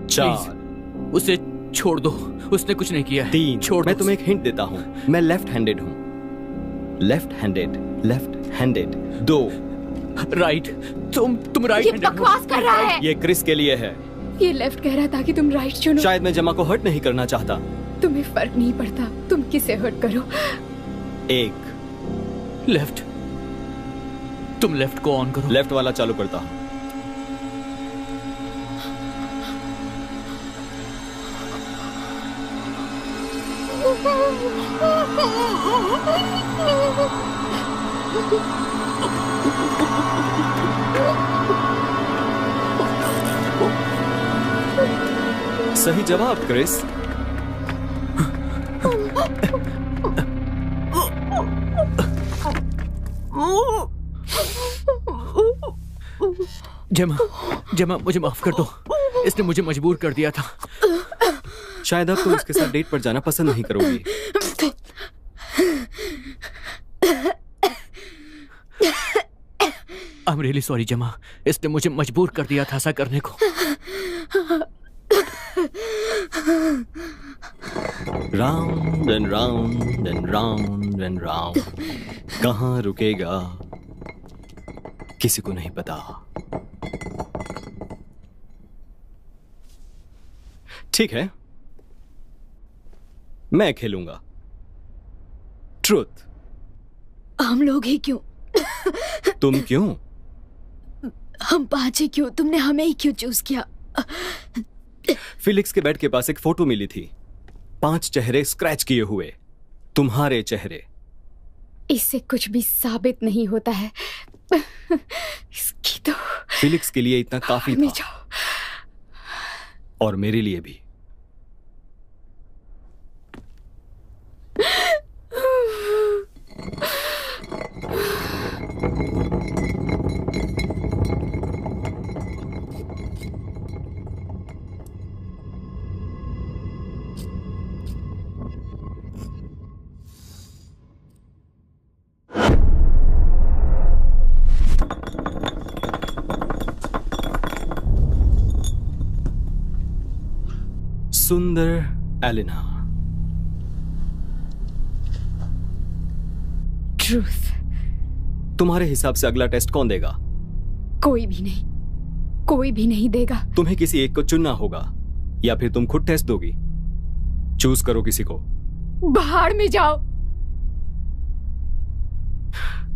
4 उसे छोड़ दो, उसने कुछ नहीं किया है। 3 छोड़ मैं दो तुम्हें एक हिंट देता हूं, मैं लेफ्ट हैंडेड हूं। Left handed 2 right. तुम राइट ये हैंडेड बकवास कर रहा है। ये क्रिस के लिए है। ये लेफ्ट कह रहा था कि तुम राइट चुनो। शायद मैं जमा को हर्ट नहीं करना चाहता। तुम्हें फर्क नहीं पड़ता, तुम किसे हर्ट करो। 1 लेफ्ट। तुम लेफ्ट को ऑन करो। लेफ्ट वाला चालू करता हूं। सही जवाब क्रिस। जेमा मुझे माफ कर दो, इसने मुझे मजबूर कर दिया था। शायद अब तुम उसके साथ डेट पर जाना पसंद नहीं करोगी। आई एम रियली सॉरी जेमा, इसने मुझे मजबूर कर दिया था ऐसा करने को। Round and round and round and round, कहां रुकेगा किसी को नहीं पता। ठीक है, मैं खेलूंगा। ट्रुथ। हम लोग ही क्यों? तुम क्यों? हम 5 ही क्यों? तुमने हमें ही क्यों चूज किया? फिलिक्स के बेड के पास एक फोटो मिली थी, 5 चेहरे स्क्रैच किए हुए, तुम्हारे चेहरे। इससे कुछ भी साबित नहीं होता है। इसकी तो फिलिक्स के लिए इतना काफी में था, जाओ। और मेरे लिए भी। सुंदर एलिना। ट्रूथ। तुम्हारे हिसाब से अगला टेस्ट कौन देगा? कोई भी नहीं, कोई भी नहीं देगा। तुम्हें किसी एक को चुनना होगा, या फिर तुम खुद टेस्ट दोगी। चूज करो किसी को। बाहर में जाओ।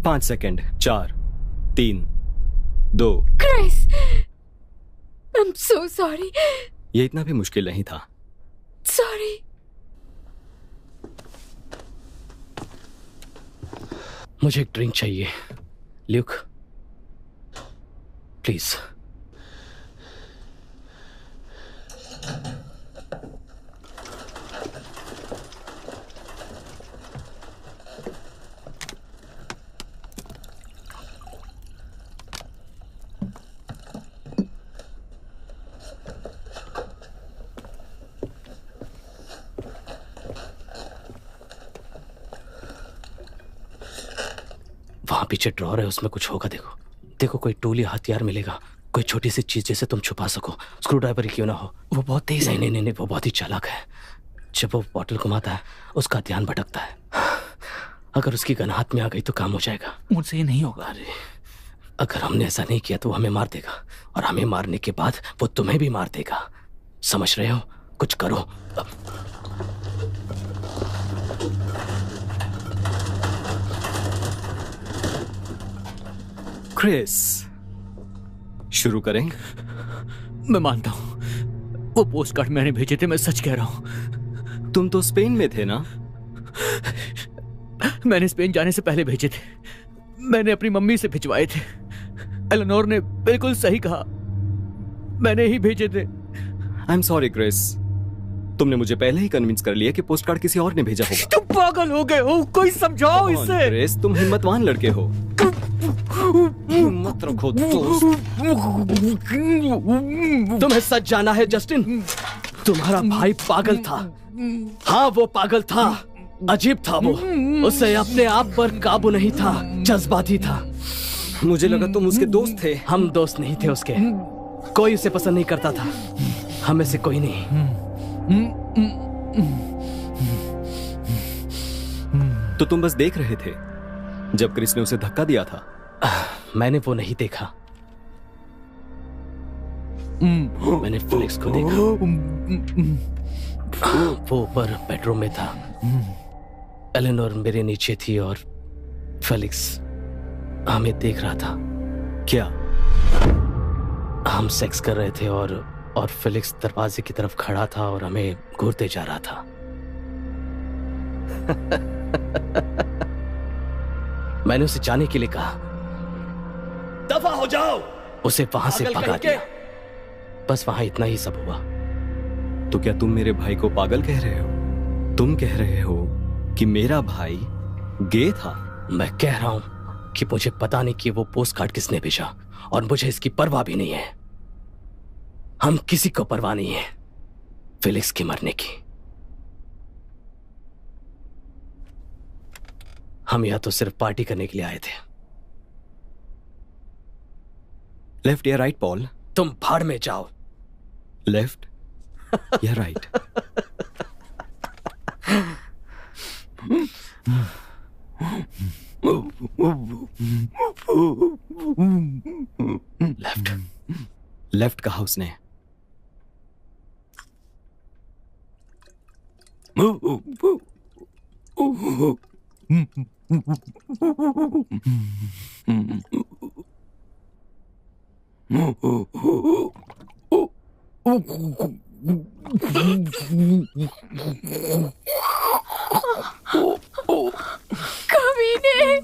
5 second. 4 3 2। Chris, I am so sorry. ये इतना भी मुश्किल नहीं था। सॉरी। मुझे एक ड्रिंक चाहिए, ल्यूक, प्लीज। वहां पीछे ड्रॉर है, उसमें कुछ होगा। देखो देखो, कोई टूल या हथियार मिलेगा, कोई छोटी सी चीज जिसे तुम छुपा सको। स्क्रू ड्राइवर ही क्यों ना हो। वो बहुत तेज है। नहीं, वो बहुत ही चालाक है। जब वो बॉटल घुमाता है उसका ध्यान भटकता है। अगर उसकी गन हाथ में आ गई तो काम हो जाएगा। मुझसे ये नहीं होगा। अरे अगर हमने ऐसा नहीं किया तो वो हमें मार देगा, और हमें मारने के बाद वो तुम्हें भी मार देगा। समझ रहे हो? कुछ करो। क्रिस, शुरू करें? मैं मानता हूं, वो पोस्ट कार्ड मैंने भेजे थे, मैं सच कह रहा हूं। तुम तो स्पेन में थे ना? मैंने स्पेन जाने से पहले भेजे थे। मैंने अपनी मम्मी से भिजवाए थे। एलेनोर ने बिल्कुल सही कहा, मैंने ही भेजे थे। आई एम सॉरी क्रिस, तुमने मुझे पहले ही कन्विंस कर लिया कि पोस्ट कार्ड किसी और ने भेजा होगा। तुम पागल हो गए हो, कोई समझाओ इसे। क्रिस, तुम हिम्मतवान लड़के हो। हिम्मत रखो दोस्त। तुम्हें सच जाना है जस्टिन, तुम्हारा भाई पागल था। हाँ, वो पागल था, अजीब था वो। उसे अपने आप पर काबू नहीं था, जज्बाती था। मुझे लगा तुम उसके दोस्त थे। हम दोस्त नहीं थे उसके, कोई उसे पसंद नहीं करता था, हमें से कोई नहीं। तो तुम बस देख रहे थे जब क्रिस ने उसे धक्का दिया था? मैंने वो नहीं देखा, मैंने फेलिक्स को देखा। वो ऊपर बेडरूम में था, एलेनोर मेरे नीचे थी और फेलिक्स हमें देख रहा था। क्या? हम सेक्स कर रहे थे और फेलिक्स दरवाजे की तरफ खड़ा था और हमें घूरते जा रहा था। मैंने उसे जाने के लिए कहा, दफा हो जाओ, उसे वहां से भगा दिया। बस वहां इतना ही सब हुआ। तो क्या तुम मेरे भाई को पागल कह रहे हो? तुम कह रहे हो कि मेरा भाई गे था? मैं कह रहा हूं कि मुझे पता नहीं कि वो पोस्ट कार्ड किसने भेजा, और मुझे इसकी परवाह भी नहीं है। हम किसी को परवाह नहीं है फेलिक्स के मरने की। हम यहां तो सिर्फ पार्टी करने के लिए आए थे। लेफ्ट या राइट पॉल? तुम भाड़ में जाओ। लेफ्ट या राइट? लेफ्ट। लेफ्ट कहा उसने। कमीने।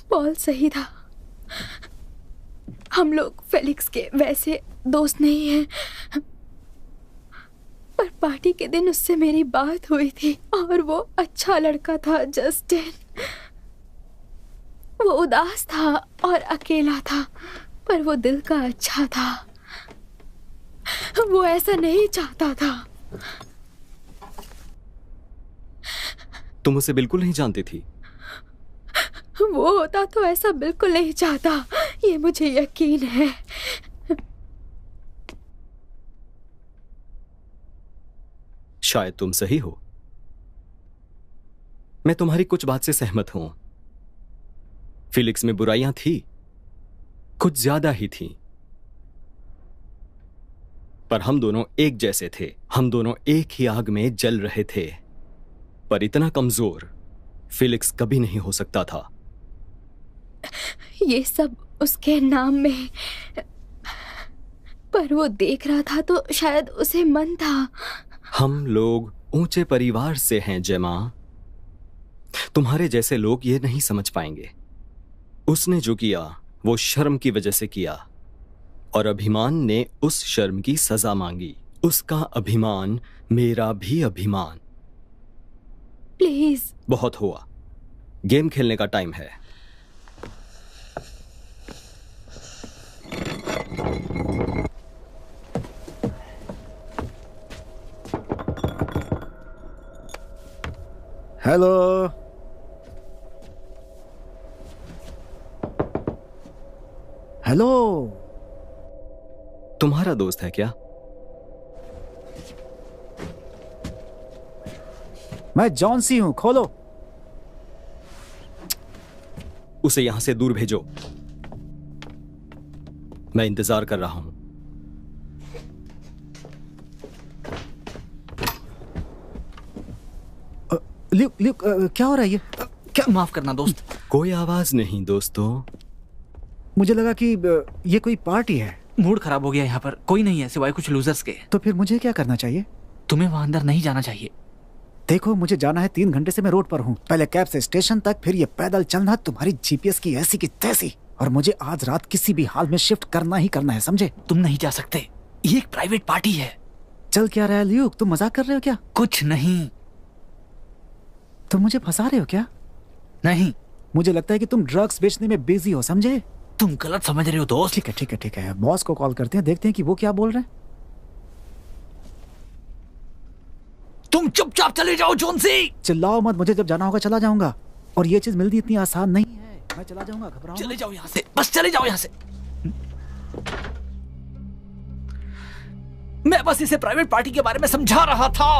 पॉल सही था, हम लोग फेलिक्स के वैसे दोस्त नहीं हैं, पर पार्टी के दिन उससे मेरी बात हुई थी और वो अच्छा लड़का था जस्टिन। वो उदास था और अकेला था, पर वो दिल का अच्छा था। वो ऐसा नहीं चाहता था। तुम उसे बिल्कुल नहीं जानती थी? वो होता तो ऐसा बिल्कुल नहीं चाहता, ये मुझे यकीन है। शायद तुम सही हो। मैं तुम्हारी कुछ बात से सहमत हूं। फेलिक्स में बुराइयां थी, कुछ ज्यादा ही थी, पर हम दोनों एक जैसे थे। हम दोनों एक ही आग में जल रहे थे, पर इतना कमजोर फेलिक्स कभी नहीं हो सकता था। ये सब उसके नाम में, पर वो देख रहा था तो शायद उसे मन था। हम लोग ऊंचे परिवार से हैं जेमा, तुम्हारे जैसे लोग ये नहीं समझ पाएंगे। उसने जो किया वो शर्म की वजह से किया, और अभिमान ने उस शर्म की सजा मांगी। उसका अभिमान मेरा भी अभिमान। प्लीज। बहुत हुआ, गेम खेलने का टाइम है। हेलो। हेलो। तुम्हारा दोस्त है क्या? मैं जॉन्सी हूं, खोलो। उसे यहां से दूर भेजो, मैं इंतजार कर रहा हूं। ल्यूक, ल्यूक, क्या हो रहा है ये? क्या? माफ करना दोस्त। कोई आवाज नहीं दोस्तों। मुझे लगा कि ये कोई पार्टी है। मूड खराब हो गया यहाँ पर। कोई नहीं है सिवाय कुछ लूजर्स के। तो फिर मुझे क्या करना चाहिए? तुम्हें वहां अंदर नहीं जाना चाहिए। देखो, मुझे जाना है, 3 घंटे से मैं रोड पर हूँ। पहले कैब से स्टेशन तक, फिर ये पैदल चलना तुम्हारी जीपीएस की ऐसी की तैसी। और मुझे आज रात किसी भी हाल में शिफ्ट करना ही करना है, समझे? तुम नहीं जा सकते, ये एक प्राइवेट पार्टी है। चल क्या रहा है ल्यूक? तुम मजाक कर रहे हो क्या? कुछ नहीं। तुम मुझे फंसा रहे हो क्या? नहीं। मुझे लगता है कि तुम ड्रग्स बेचने में बिजी हो, समझे? तुम गलत समझ रहे हो दोस्त। ठीक है ठीक है ठीक है, बॉस को कॉल करते हैं, देखते हैं कि वो क्या बोल रहे हैं। तुम चुपचाप चले जाओ जोन्सी। चिल्लाओ मत, मुझे जब जाना होगा चला जाऊंगा। और ये चीज मिलती इतनी आसान नहीं है। मैं चला जाऊंगा, घबराओ। चले जाओ यहाँ से, बस चले जाओ यहाँ से। मैं बस इसे प्राइवेट पार्टी के बारे में समझा रहा था।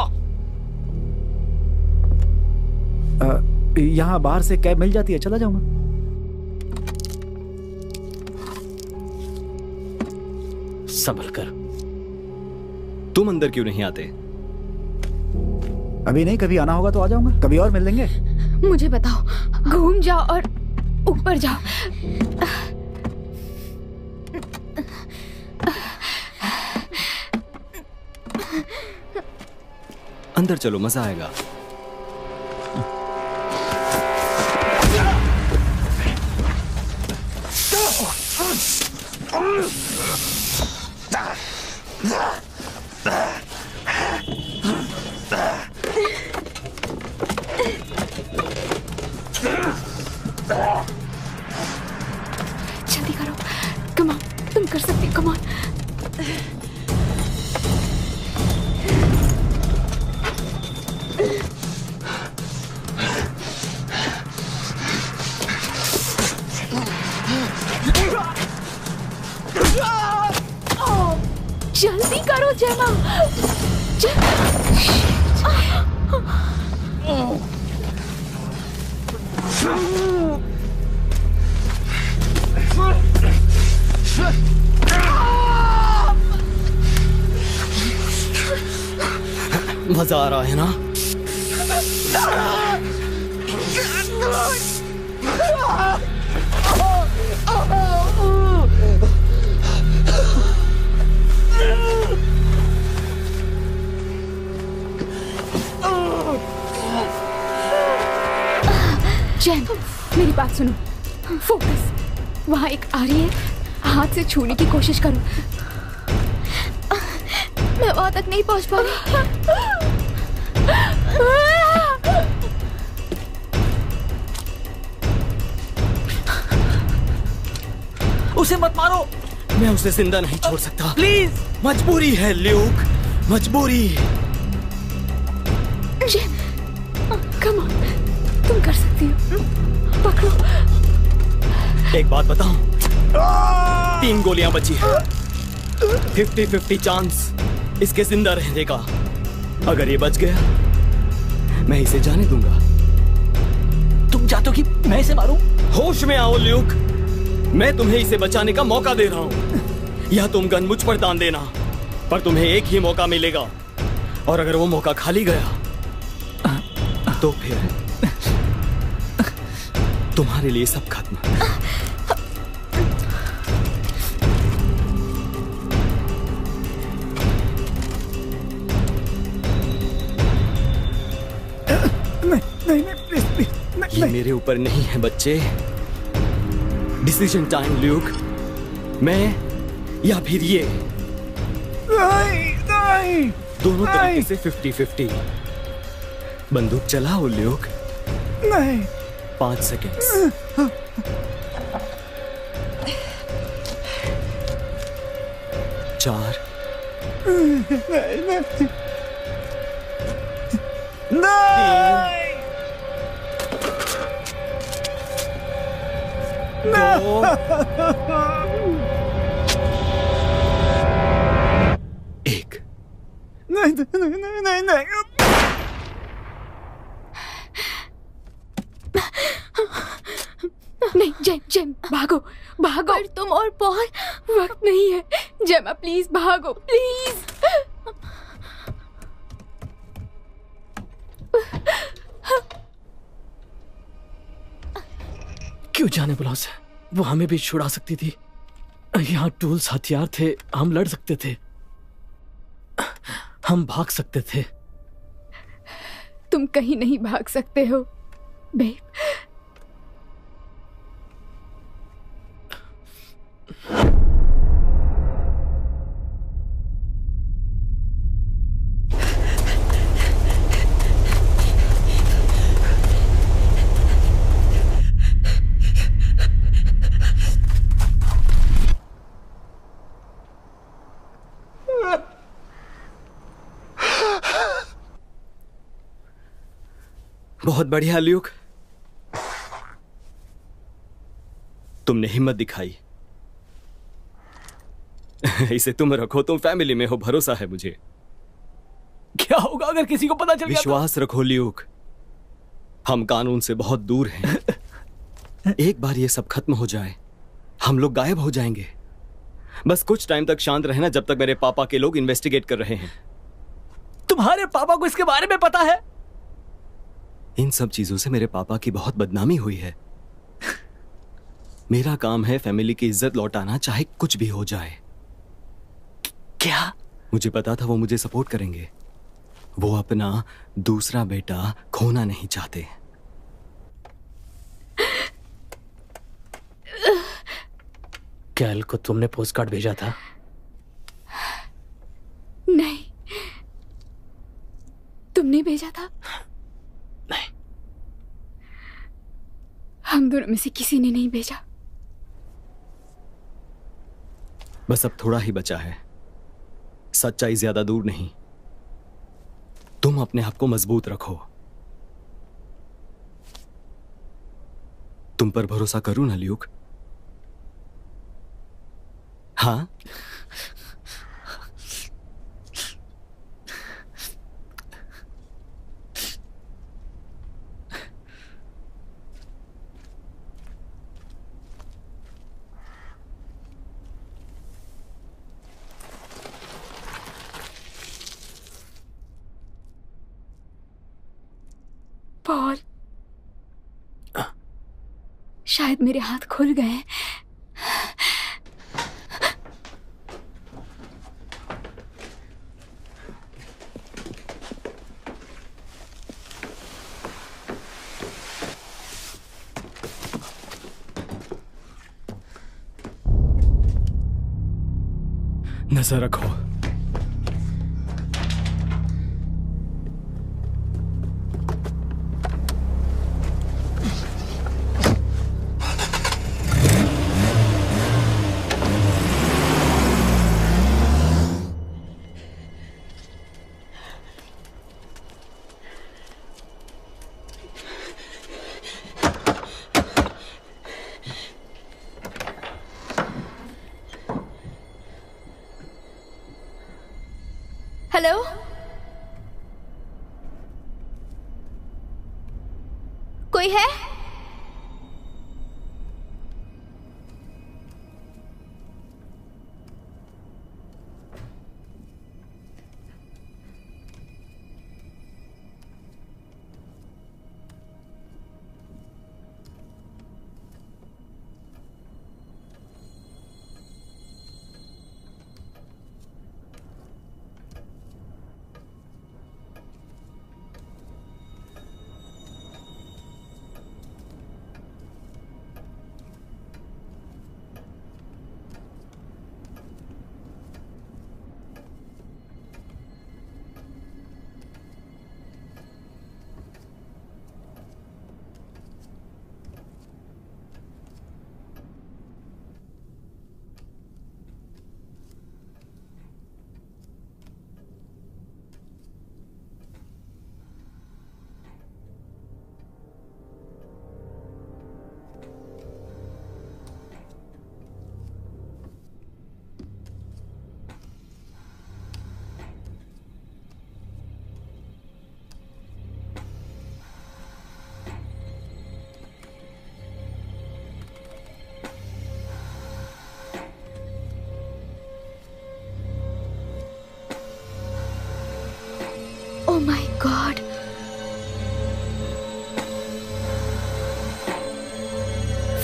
यहाँ बाहर से कैब मिल जाती है, चला जाऊंगा। संभल कर। तुम अंदर क्यों नहीं आते? अभी नहीं, कभी आना होगा तो आ जाऊंगा, कभी और मिल लेंगे। मुझे बताओ, घूम जाओ और ऊपर जाओ। अंदर चलो, मजा आएगा। जल्दी करो, कम ऑन, तुम कर सकते हो, कम ऑन। जल्दी करो जेमा। मजा आ रहा है ना? जैन, मेरी बात सुनो, फोकस। वहाँ एक आ रही है, हाथ से छूने की कोशिश करो। मैं वहां तक नहीं पहुंच पा रही। उसे मत मारो। मैं उसे जिंदा नहीं छोड़ सकता। प्लीज। मजबूरी है ल्यूक, मजबूरी। कम ऑन, तुम कर सकती हो, पकड़ो। एक बात बताऊं, 3 गोलियां बची है, 50-50 चांस इसके जिंदा रहने का। अगर ये बच गया, मैं इसे जाने दूंगा। तुम चाहते हो कि मैं इसे मारूं? होश में आओ ल्यूक, मैं तुम्हें इसे बचाने का मौका दे रहा हूं। या तुम गन मुझ पर तान देना, पर तुम्हें एक ही मौका मिलेगा। और अगर वो मौका खाली गया तो फिर तुम्हारे लिए सब खत्म। नहीं, प्लीज प्लीज। ये मेरे ऊपर नहीं है बच्चे। Decision time Luke. मैं या फिर ये? नहीं नहीं दोनों तरीके से 50-50। बंदूक चलाओ ल्यूक। नहीं। 5 सेकेंड्स। 4। नहीं। 2। 1। नहीं नहीं नहीं नहीं नहीं। नहीं जेम जेम भागो भागो। पर तुम और बहुत वक्त नहीं है। जेमा प्लीज भागो प्लीज। क्यों जाने बुला उसे, वो हमें भी छुड़ा सकती थी। यहाँ टूल्स हथियार थे, हम लड़ सकते थे, हम भाग सकते थे। तुम कहीं नहीं भाग सकते हो बेब। बहुत बढ़िया ल्यूक, तुमने हिम्मत दिखाई। इसे तुम रखो, तुम फैमिली में हो, भरोसा है मुझे। क्या होगा अगर किसी को पता चल गया? विश्वास रखो ल्यूक, हम कानून से बहुत दूर हैं। एक बार ये सब खत्म हो जाए, हम लोग गायब हो जाएंगे। बस कुछ टाइम तक शांत रहना, जब तक मेरे पापा के लोग इन्वेस्टिगेट कर रहे हैं। तुम्हारे पापा को इसके बारे में पता है? इन सब चीजों से मेरे पापा की बहुत बदनामी हुई है। मेरा काम है फैमिली की इज्जत लौटाना, चाहे कुछ भी हो जाए। क्या? मुझे पता था वो मुझे सपोर्ट करेंगे। वो अपना दूसरा बेटा खोना नहीं चाहते। कैल को तुमने पोस्ट कार्ड भेजा था? नहीं, तुमने भेजा था? नहीं, हम दोनों में से किसी ने नहीं भेजा। बस अब थोड़ा ही बचा है, सच्चाई ज्यादा दूर नहीं। तुम अपने आप को मजबूत रखो। तुम पर भरोसा करूं ना ल्यूक? हाँ? पॉल, शायद मेरे हाथ खुल गए। नजर रखो। हेलो, कोई है?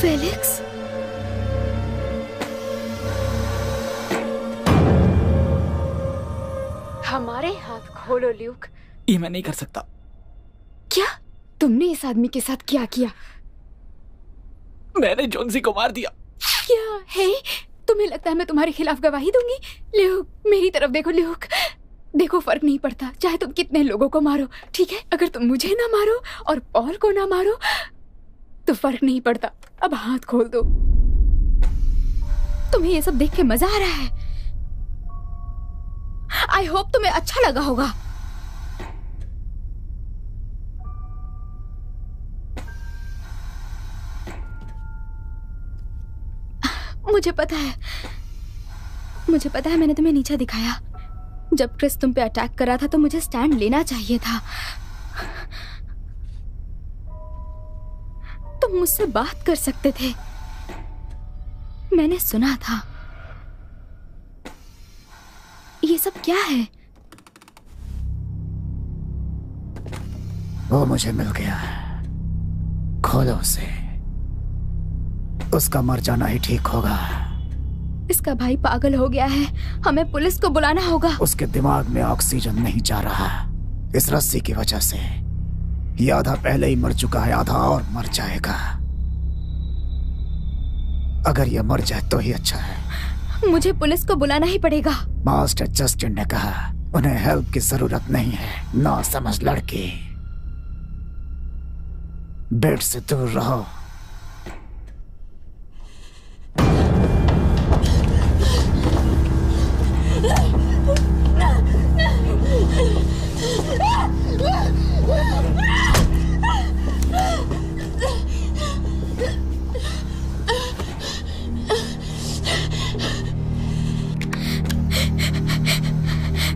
फेलिक्स, हमारे हाथ खोलो ल्यूक। ये मैं नहीं कर सकता। क्या तुमने इस आदमी के साथ क्या किया? मैंने जोन्सी को मार दिया। क्या है? तुम्हें लगता है मैं तुम्हारे खिलाफ गवाही दूंगी? ल्यूक, मेरी तरफ देखो ल्यूक। देखो, फर्क नहीं पड़ता चाहे तुम कितने लोगों को मारो, ठीक है? अगर तुम मुझे ना मारो और पॉल को ना मारो तो फर्क नहीं पड़ता। अब हाथ खोल दो। तुम्हें ये सब देख के मजा आ रहा है? आई होप तुम्हें अच्छा लगा होगा। मुझे पता है मैंने तुम्हें नीचा दिखाया। जब क्रिस तुम पे अटैक कर रहा था तो मुझे स्टैंड लेना चाहिए था। तुम मुझसे बात कर सकते थे, मैंने सुना था। ये सब क्या है? वो मुझे मिल गया, खोलो उसे। उसका मर जाना ही ठीक होगा। इसका भाई पागल हो गया है, हमें पुलिस को बुलाना होगा। उसके दिमाग में ऑक्सीजन नहीं जा रहा इस रस्सी की वजह से। ये आधा पहले ही मर चुका है, आधा और मर जाएगा। अगर ये मर जाए तो ही अच्छा है। मुझे पुलिस को बुलाना ही पड़ेगा। मास्टर जस्टिन ने कहा उन्हें हेल्प की जरूरत नहीं है। ना समझ लड़की, बेड से दूर रहो।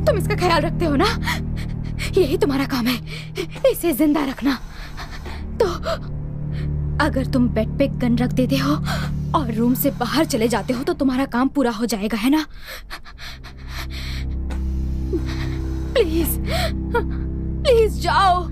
तुम इसका ख्याल रखते हो ना? यही तुम्हारा काम है, इसे जिंदा रखना। तो अगर तुम बेड पे गन रख देते हो और रूम से बाहर चले जाते हो तो तुम्हारा काम पूरा हो जाएगा, है ना? प्लीज प्लीज जाओ।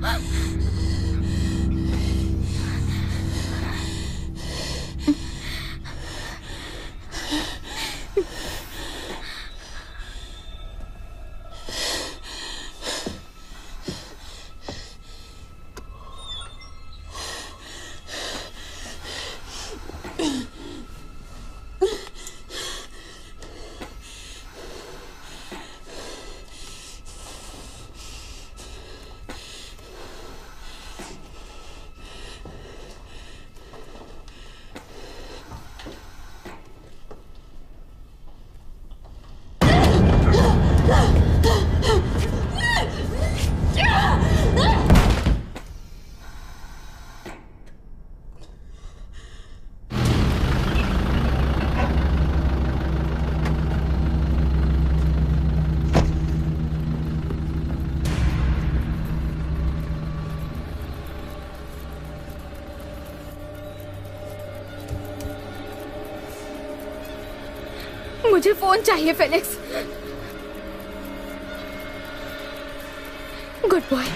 मुझे फोन चाहिए Felix. Good boy.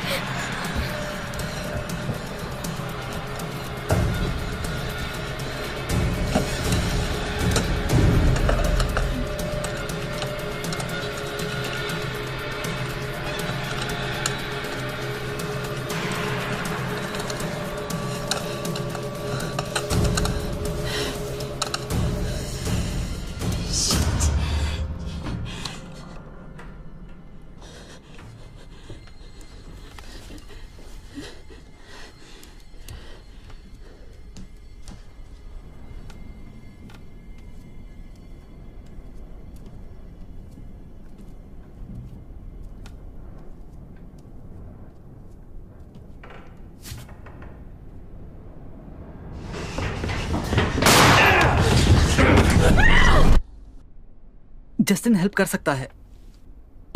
Justin help कर सकता है।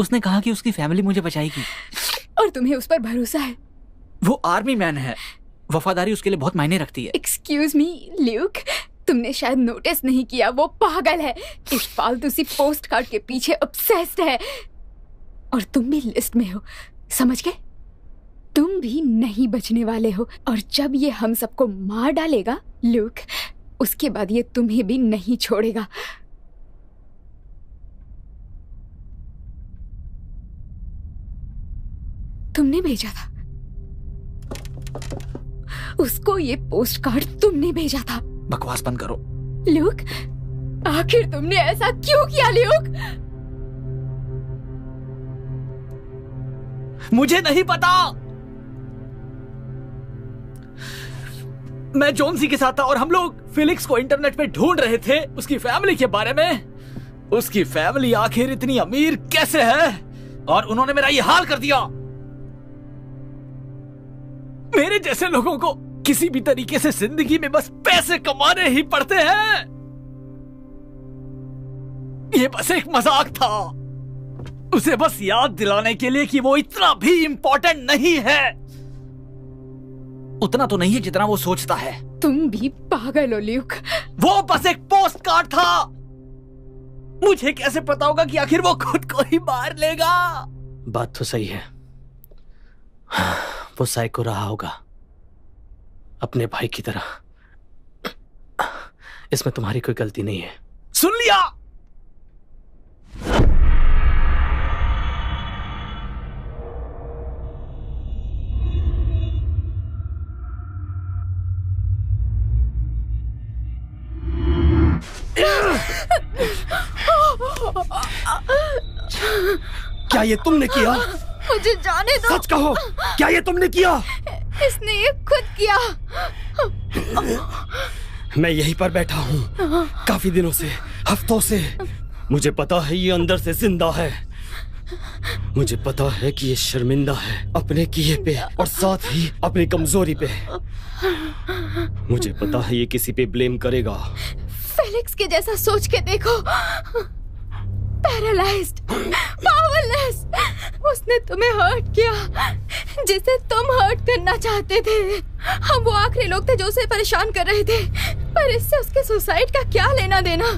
उसने कहा कि उसकी फैमिली मुझे बचाएगी। और तुम्हें उस पर भरोसा है? वो आर्मी मैन है, वफादारी उसके लिए बहुत मायने रखती है। एक्सक्यूज मी ल्यूक, तुमने शायद नोटिस नहीं किया, वो पागल है। इस फालतू सी पोस्ट कार्ड के पीछे ऑब्सेस्ड है। और तुम भी लिस्ट में हो, समझ गए? तुम भी नहीं बचने वाले हो। और जब ये हम सबको मार डालेगा ल्यूक, उसके बाद ये तुम्हें भी नहीं छोड़ेगा। तुमने भेजा था उसको, ये पोस्ट कार्ड तुमने भेजा था। बकवास बंद करो। ल्यूक, आखिर तुमने ऐसा क्यों किया ल्यूक? मुझे नहीं पता। मैं जोन्सी के साथ था और हम लोग फिलिक्स को इंटरनेट पे ढूंढ रहे थे उसकी फैमिली के बारे में। उसकी फैमिली आखिर इतनी अमीर कैसे है, और उन्होंने मेरा ये हाल कर दिया। मेरे जैसे लोगों को किसी भी तरीके से जिंदगी में बस पैसे कमाने ही पड़ते हैं। ये बस एक मजाक था, उसे बस याद दिलाने के लिए कि वो इतना भी इंपॉर्टेंट नहीं है। उतना तो नहीं है जितना वो सोचता है। तुम भी पागल हो ल्यूक। वो बस एक पोस्ट कार्ड था। मुझे कैसे पता होगा कि आखिर वो खुद को ही मार लेगा? बात तो सही है, वो साइको रहा होगा अपने भाई की तरह। इसमें तुम्हारी कोई गलती नहीं है। सुन लिया? क्या ये तुमने किया? मुझे जाने दो। सच कहो, क्या ये तुमने किया? इसने ये खुद किया। मैं यहीं पर बैठा हूँ काफी दिनों से, हफ्तों से। मुझे पता है ये अंदर से जिंदा है। मुझे पता है कि ये शर्मिंदा है अपने किए पे और साथ ही अपनी कमजोरी पे। मुझे पता है ये किसी पे ब्लेम करेगा। फेलिक्स के जैसा सोच के देखो। Paralysed, powerless. उसने तुम्हें हर्ट किया जिसे तुम हर्ट करना चाहते थे। हम वो आखिरी लोग थे जो उसे परेशान कर रहे थे, पर इससे उसके सुसाइड का क्या लेना देना?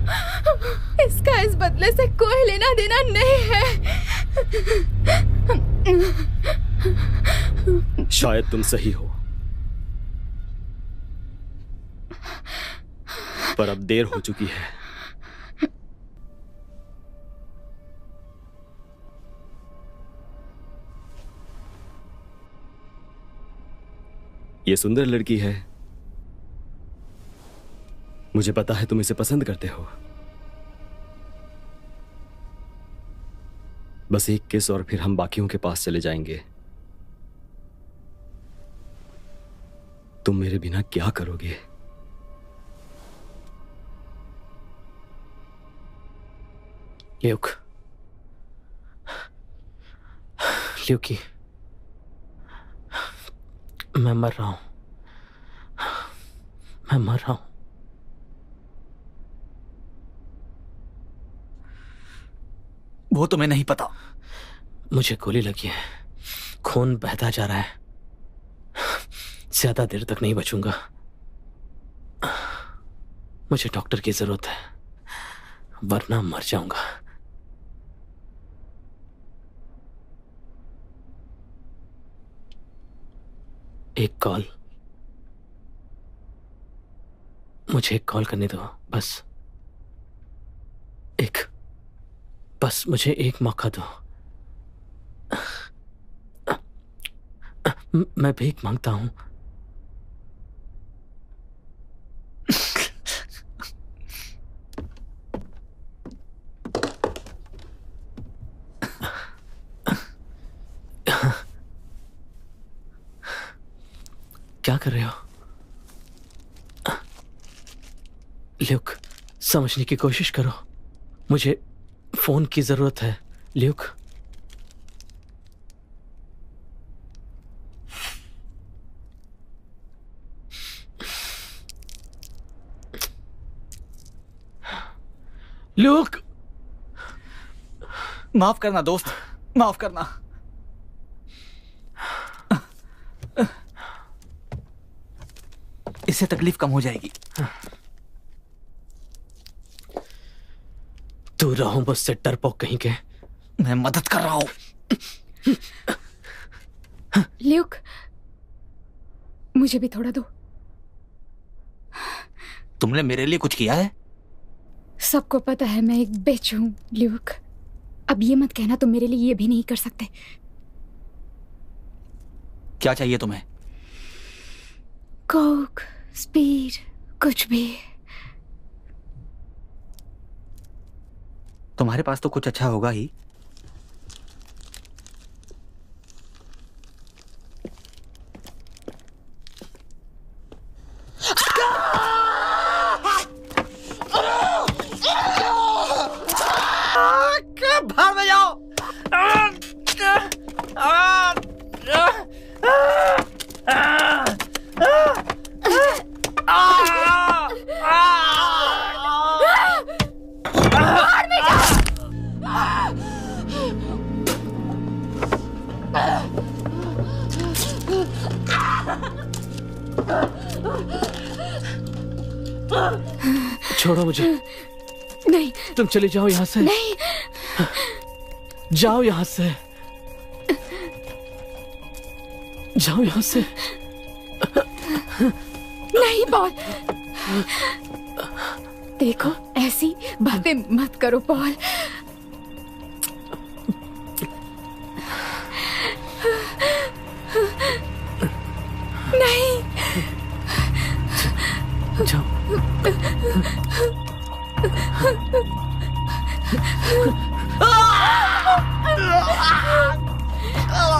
इसका इस बदले से कोई लेना देना नहीं है। शायद तुम सही हो, पर अब देर हो चुकी है। ये सुंदर लड़की है, मुझे पता है तुम इसे पसंद करते हो। बस एक किस और फिर हम बाकियों के पास चले जाएंगे। तुम मेरे बिना क्या करोगे? ल्यूक, ल्यूकी, मैं मर रहा हूं, मैं मर रहा हूं। वो तुम्हें नहीं पता। मुझे गोली लगी है, खून बहता जा रहा है। ज्यादा देर तक नहीं बचूंगा। मुझे डॉक्टर की जरूरत है, वरना मर जाऊंगा। एक कॉल, मुझे एक कॉल करने दो। बस मुझे एक मौका दो। मैं भीख मांगता हूं। क्या कर रहे हो? ल्यूक, समझने की कोशिश करो। मुझे फोन की जरूरत है ल्यूक। ल्यूक, माफ करना दोस्त, माफ करना। इससे तकलीफ कम हो जाएगी। तू रहो मुझसे डरपोक कहीं के। मैं मदद कर रहा हूं। ल्यूक, मुझे भी थोड़ा दो। तुमने मेरे लिए कुछ किया है? सबको पता है मैं एक बिच हूँ ल्यूक। अब ये मत कहना तुम मेरे लिए ये भी नहीं कर सकते। क्या चाहिए तुम्हें? कोक, स्पीड, कुछ भी। तुम्हारे पास तो कुछ अच्छा होगा ही। भाड़ में जाओ। छोड़ो मुझे। नहीं, तुम चले जाओ यहाँ से। नहीं, जाओ यहाँ से, जाओ यहाँ से। नहीं पॉल। देखो ऐसी बातें मत करो पॉल। नहीं, जाओ।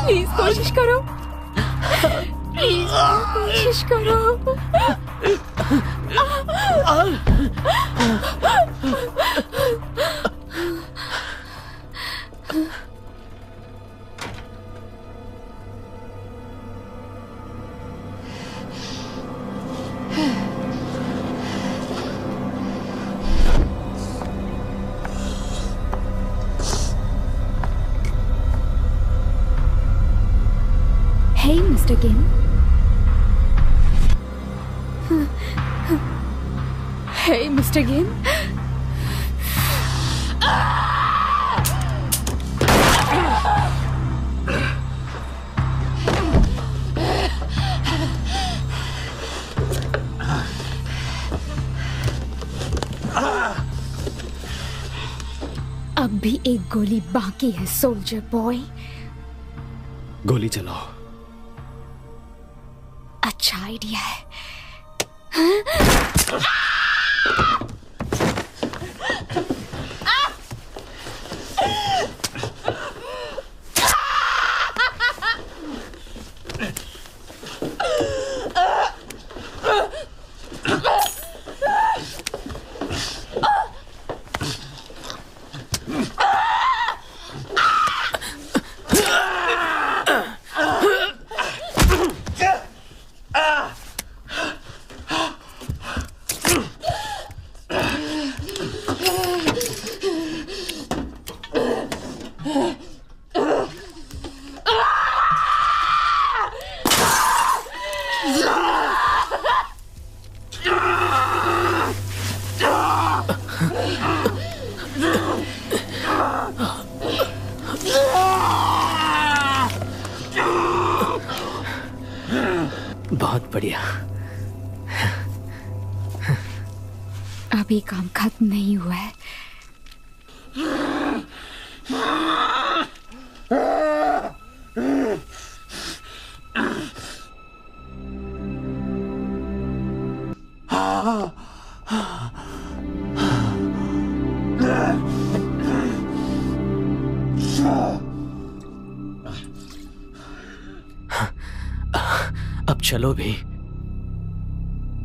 प्लीज कोशिश करो, प्लीज कोशिश करो। Hey, Mr. Kim. Hey, Mr. Kim. अब भी एक गोली बाकी है सोल्जर बॉय। गोली चलाओ। अच्छा आइडिया है। बहुत बढ़िया। अभी काम खत्म नहीं हुआ है। अब चलो भी।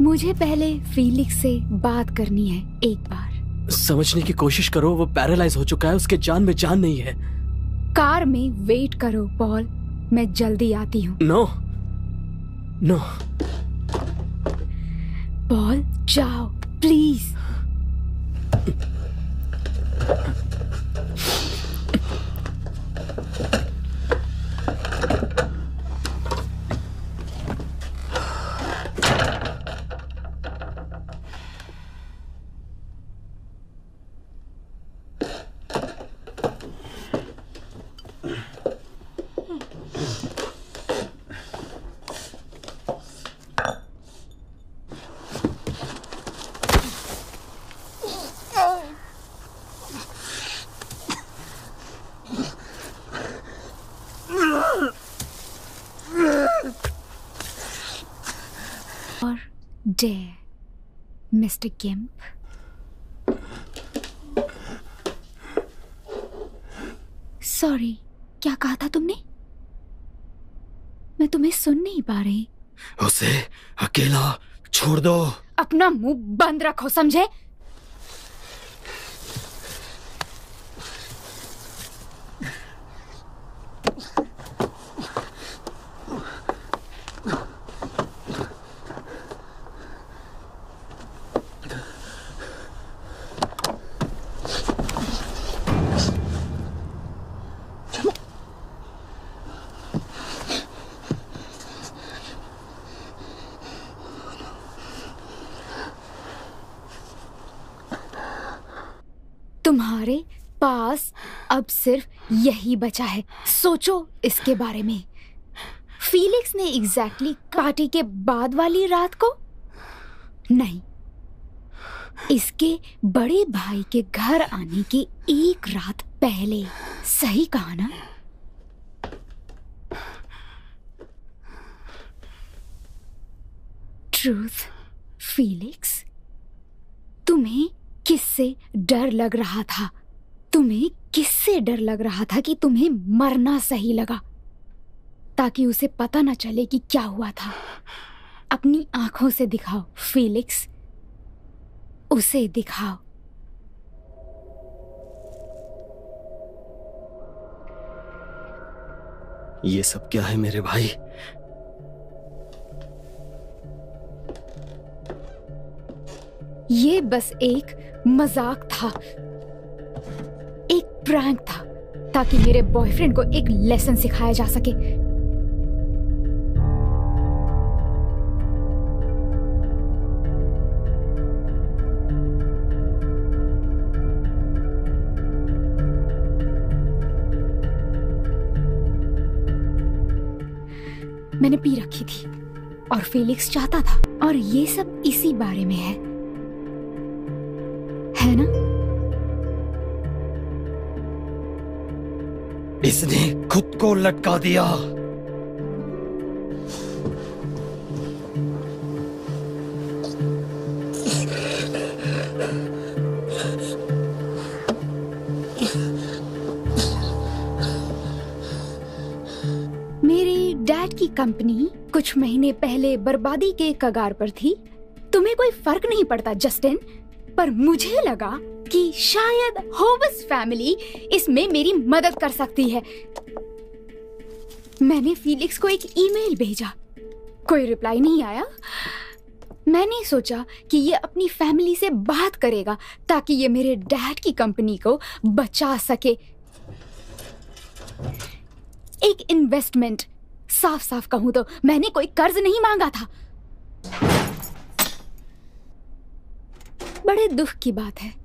मुझे पहले फीलिक्स से बात करनी है एक बार। समझने की कोशिश करो, वो पैरालाइज हो चुका है, उसके जान में जान नहीं है। कार में वेट करो पॉल, मैं जल्दी आती हूँ। नो नो पॉल जाओ please. dare, Mr. Gimp? Sorry, क्या कहा था तुमने? मैं तुम्हें सुन नहीं पा रही। उसे अकेला छोड़ दो। अपना मुंह बंद रखो, समझे? तुम्हारे पास अब सिर्फ यही बचा है। सोचो इसके बारे में। फीलिक्स ने एग्जैक्टली पार्टी के बाद वाली रात को नहीं, इसके बड़े भाई के घर आने की एक रात पहले। सही कहा ना? ट्रूथ, फीलिक्स, तुम्हें किससे डर लग रहा था? तुम्हें किससे डर लग रहा था कि तुम्हें मरना सही लगा, ताकि उसे पता न चले कि क्या हुआ था? अपनी आंखों से दिखाओ फीलिक्स, उसे दिखाओ। ये सब क्या है मेरे भाई? ये बस एक मजाक था, एक प्रैंक था, ताकि मेरे बॉयफ्रेंड को एक लेसन सिखाया जा सके। मैंने पी रखी थी और फीलिक्स चाहता था, और ये सब इसी बारे में है ना? इसने खुद को लटका दिया। मेरे डैड की कंपनी कुछ महीने पहले बर्बादी के कगार पर थी। तुम्हें कोई फर्क नहीं पड़ता जस्टिन, पर मुझे लगा कि शायद होवस फैमिली इसमें मेरी मदद कर सकती है। मैंने फीलिक्स को एक ईमेल भेजा, कोई रिप्लाई नहीं आया। मैंने सोचा कि ये अपनी फैमिली से बात करेगा ताकि ये मेरे डैड की कंपनी को बचा सके। एक इन्वेस्टमेंट। साफ साफ कहूं तो मैंने कोई कर्ज नहीं मांगा था। बड़े दुख की बात है।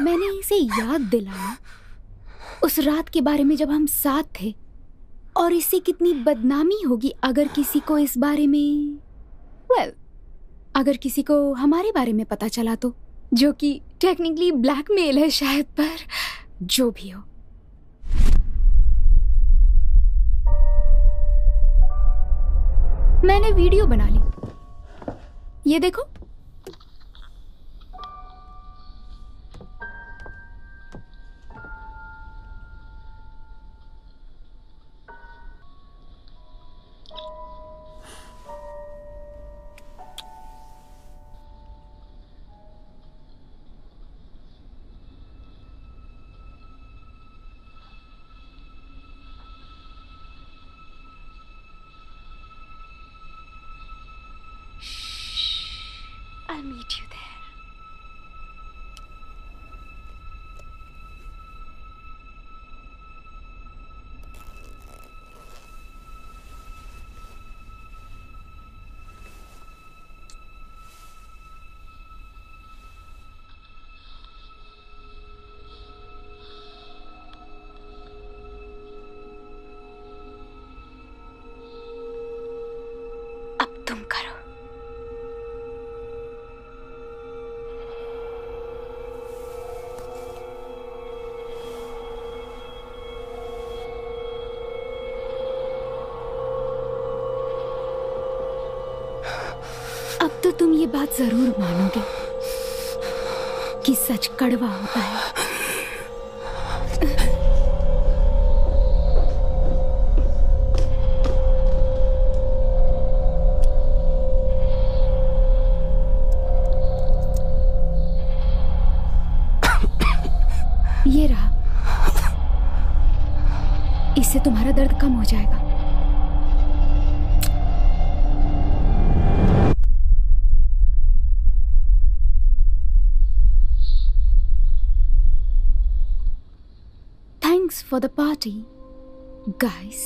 मैंने इसे याद दिलाया उस रात के बारे में जब हम साथ थे, और इससे कितनी बदनामी होगी अगर किसी को इस बारे में अगर किसी को हमारे बारे में पता चला तो, जो कि टेक्निकली ब्लैकमेल है शायद, पर जो भी हो। मैंने वीडियो बना ली, ये देखो। I'll meet you there. अब तुम करो। तुम ये बात जरूर मानोगे कि सच कड़वा होता है। ये रहा, इससे तुम्हारा दर्द कम हो जाएगा। Thanks for the party, guys.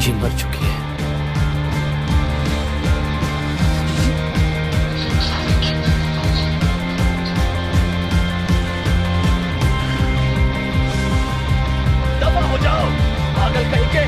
ये मर चुकी है। दफा हो जाओ, पागल कहीं के।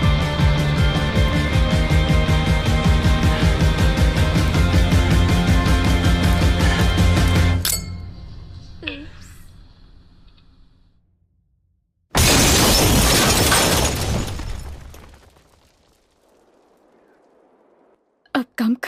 अब कम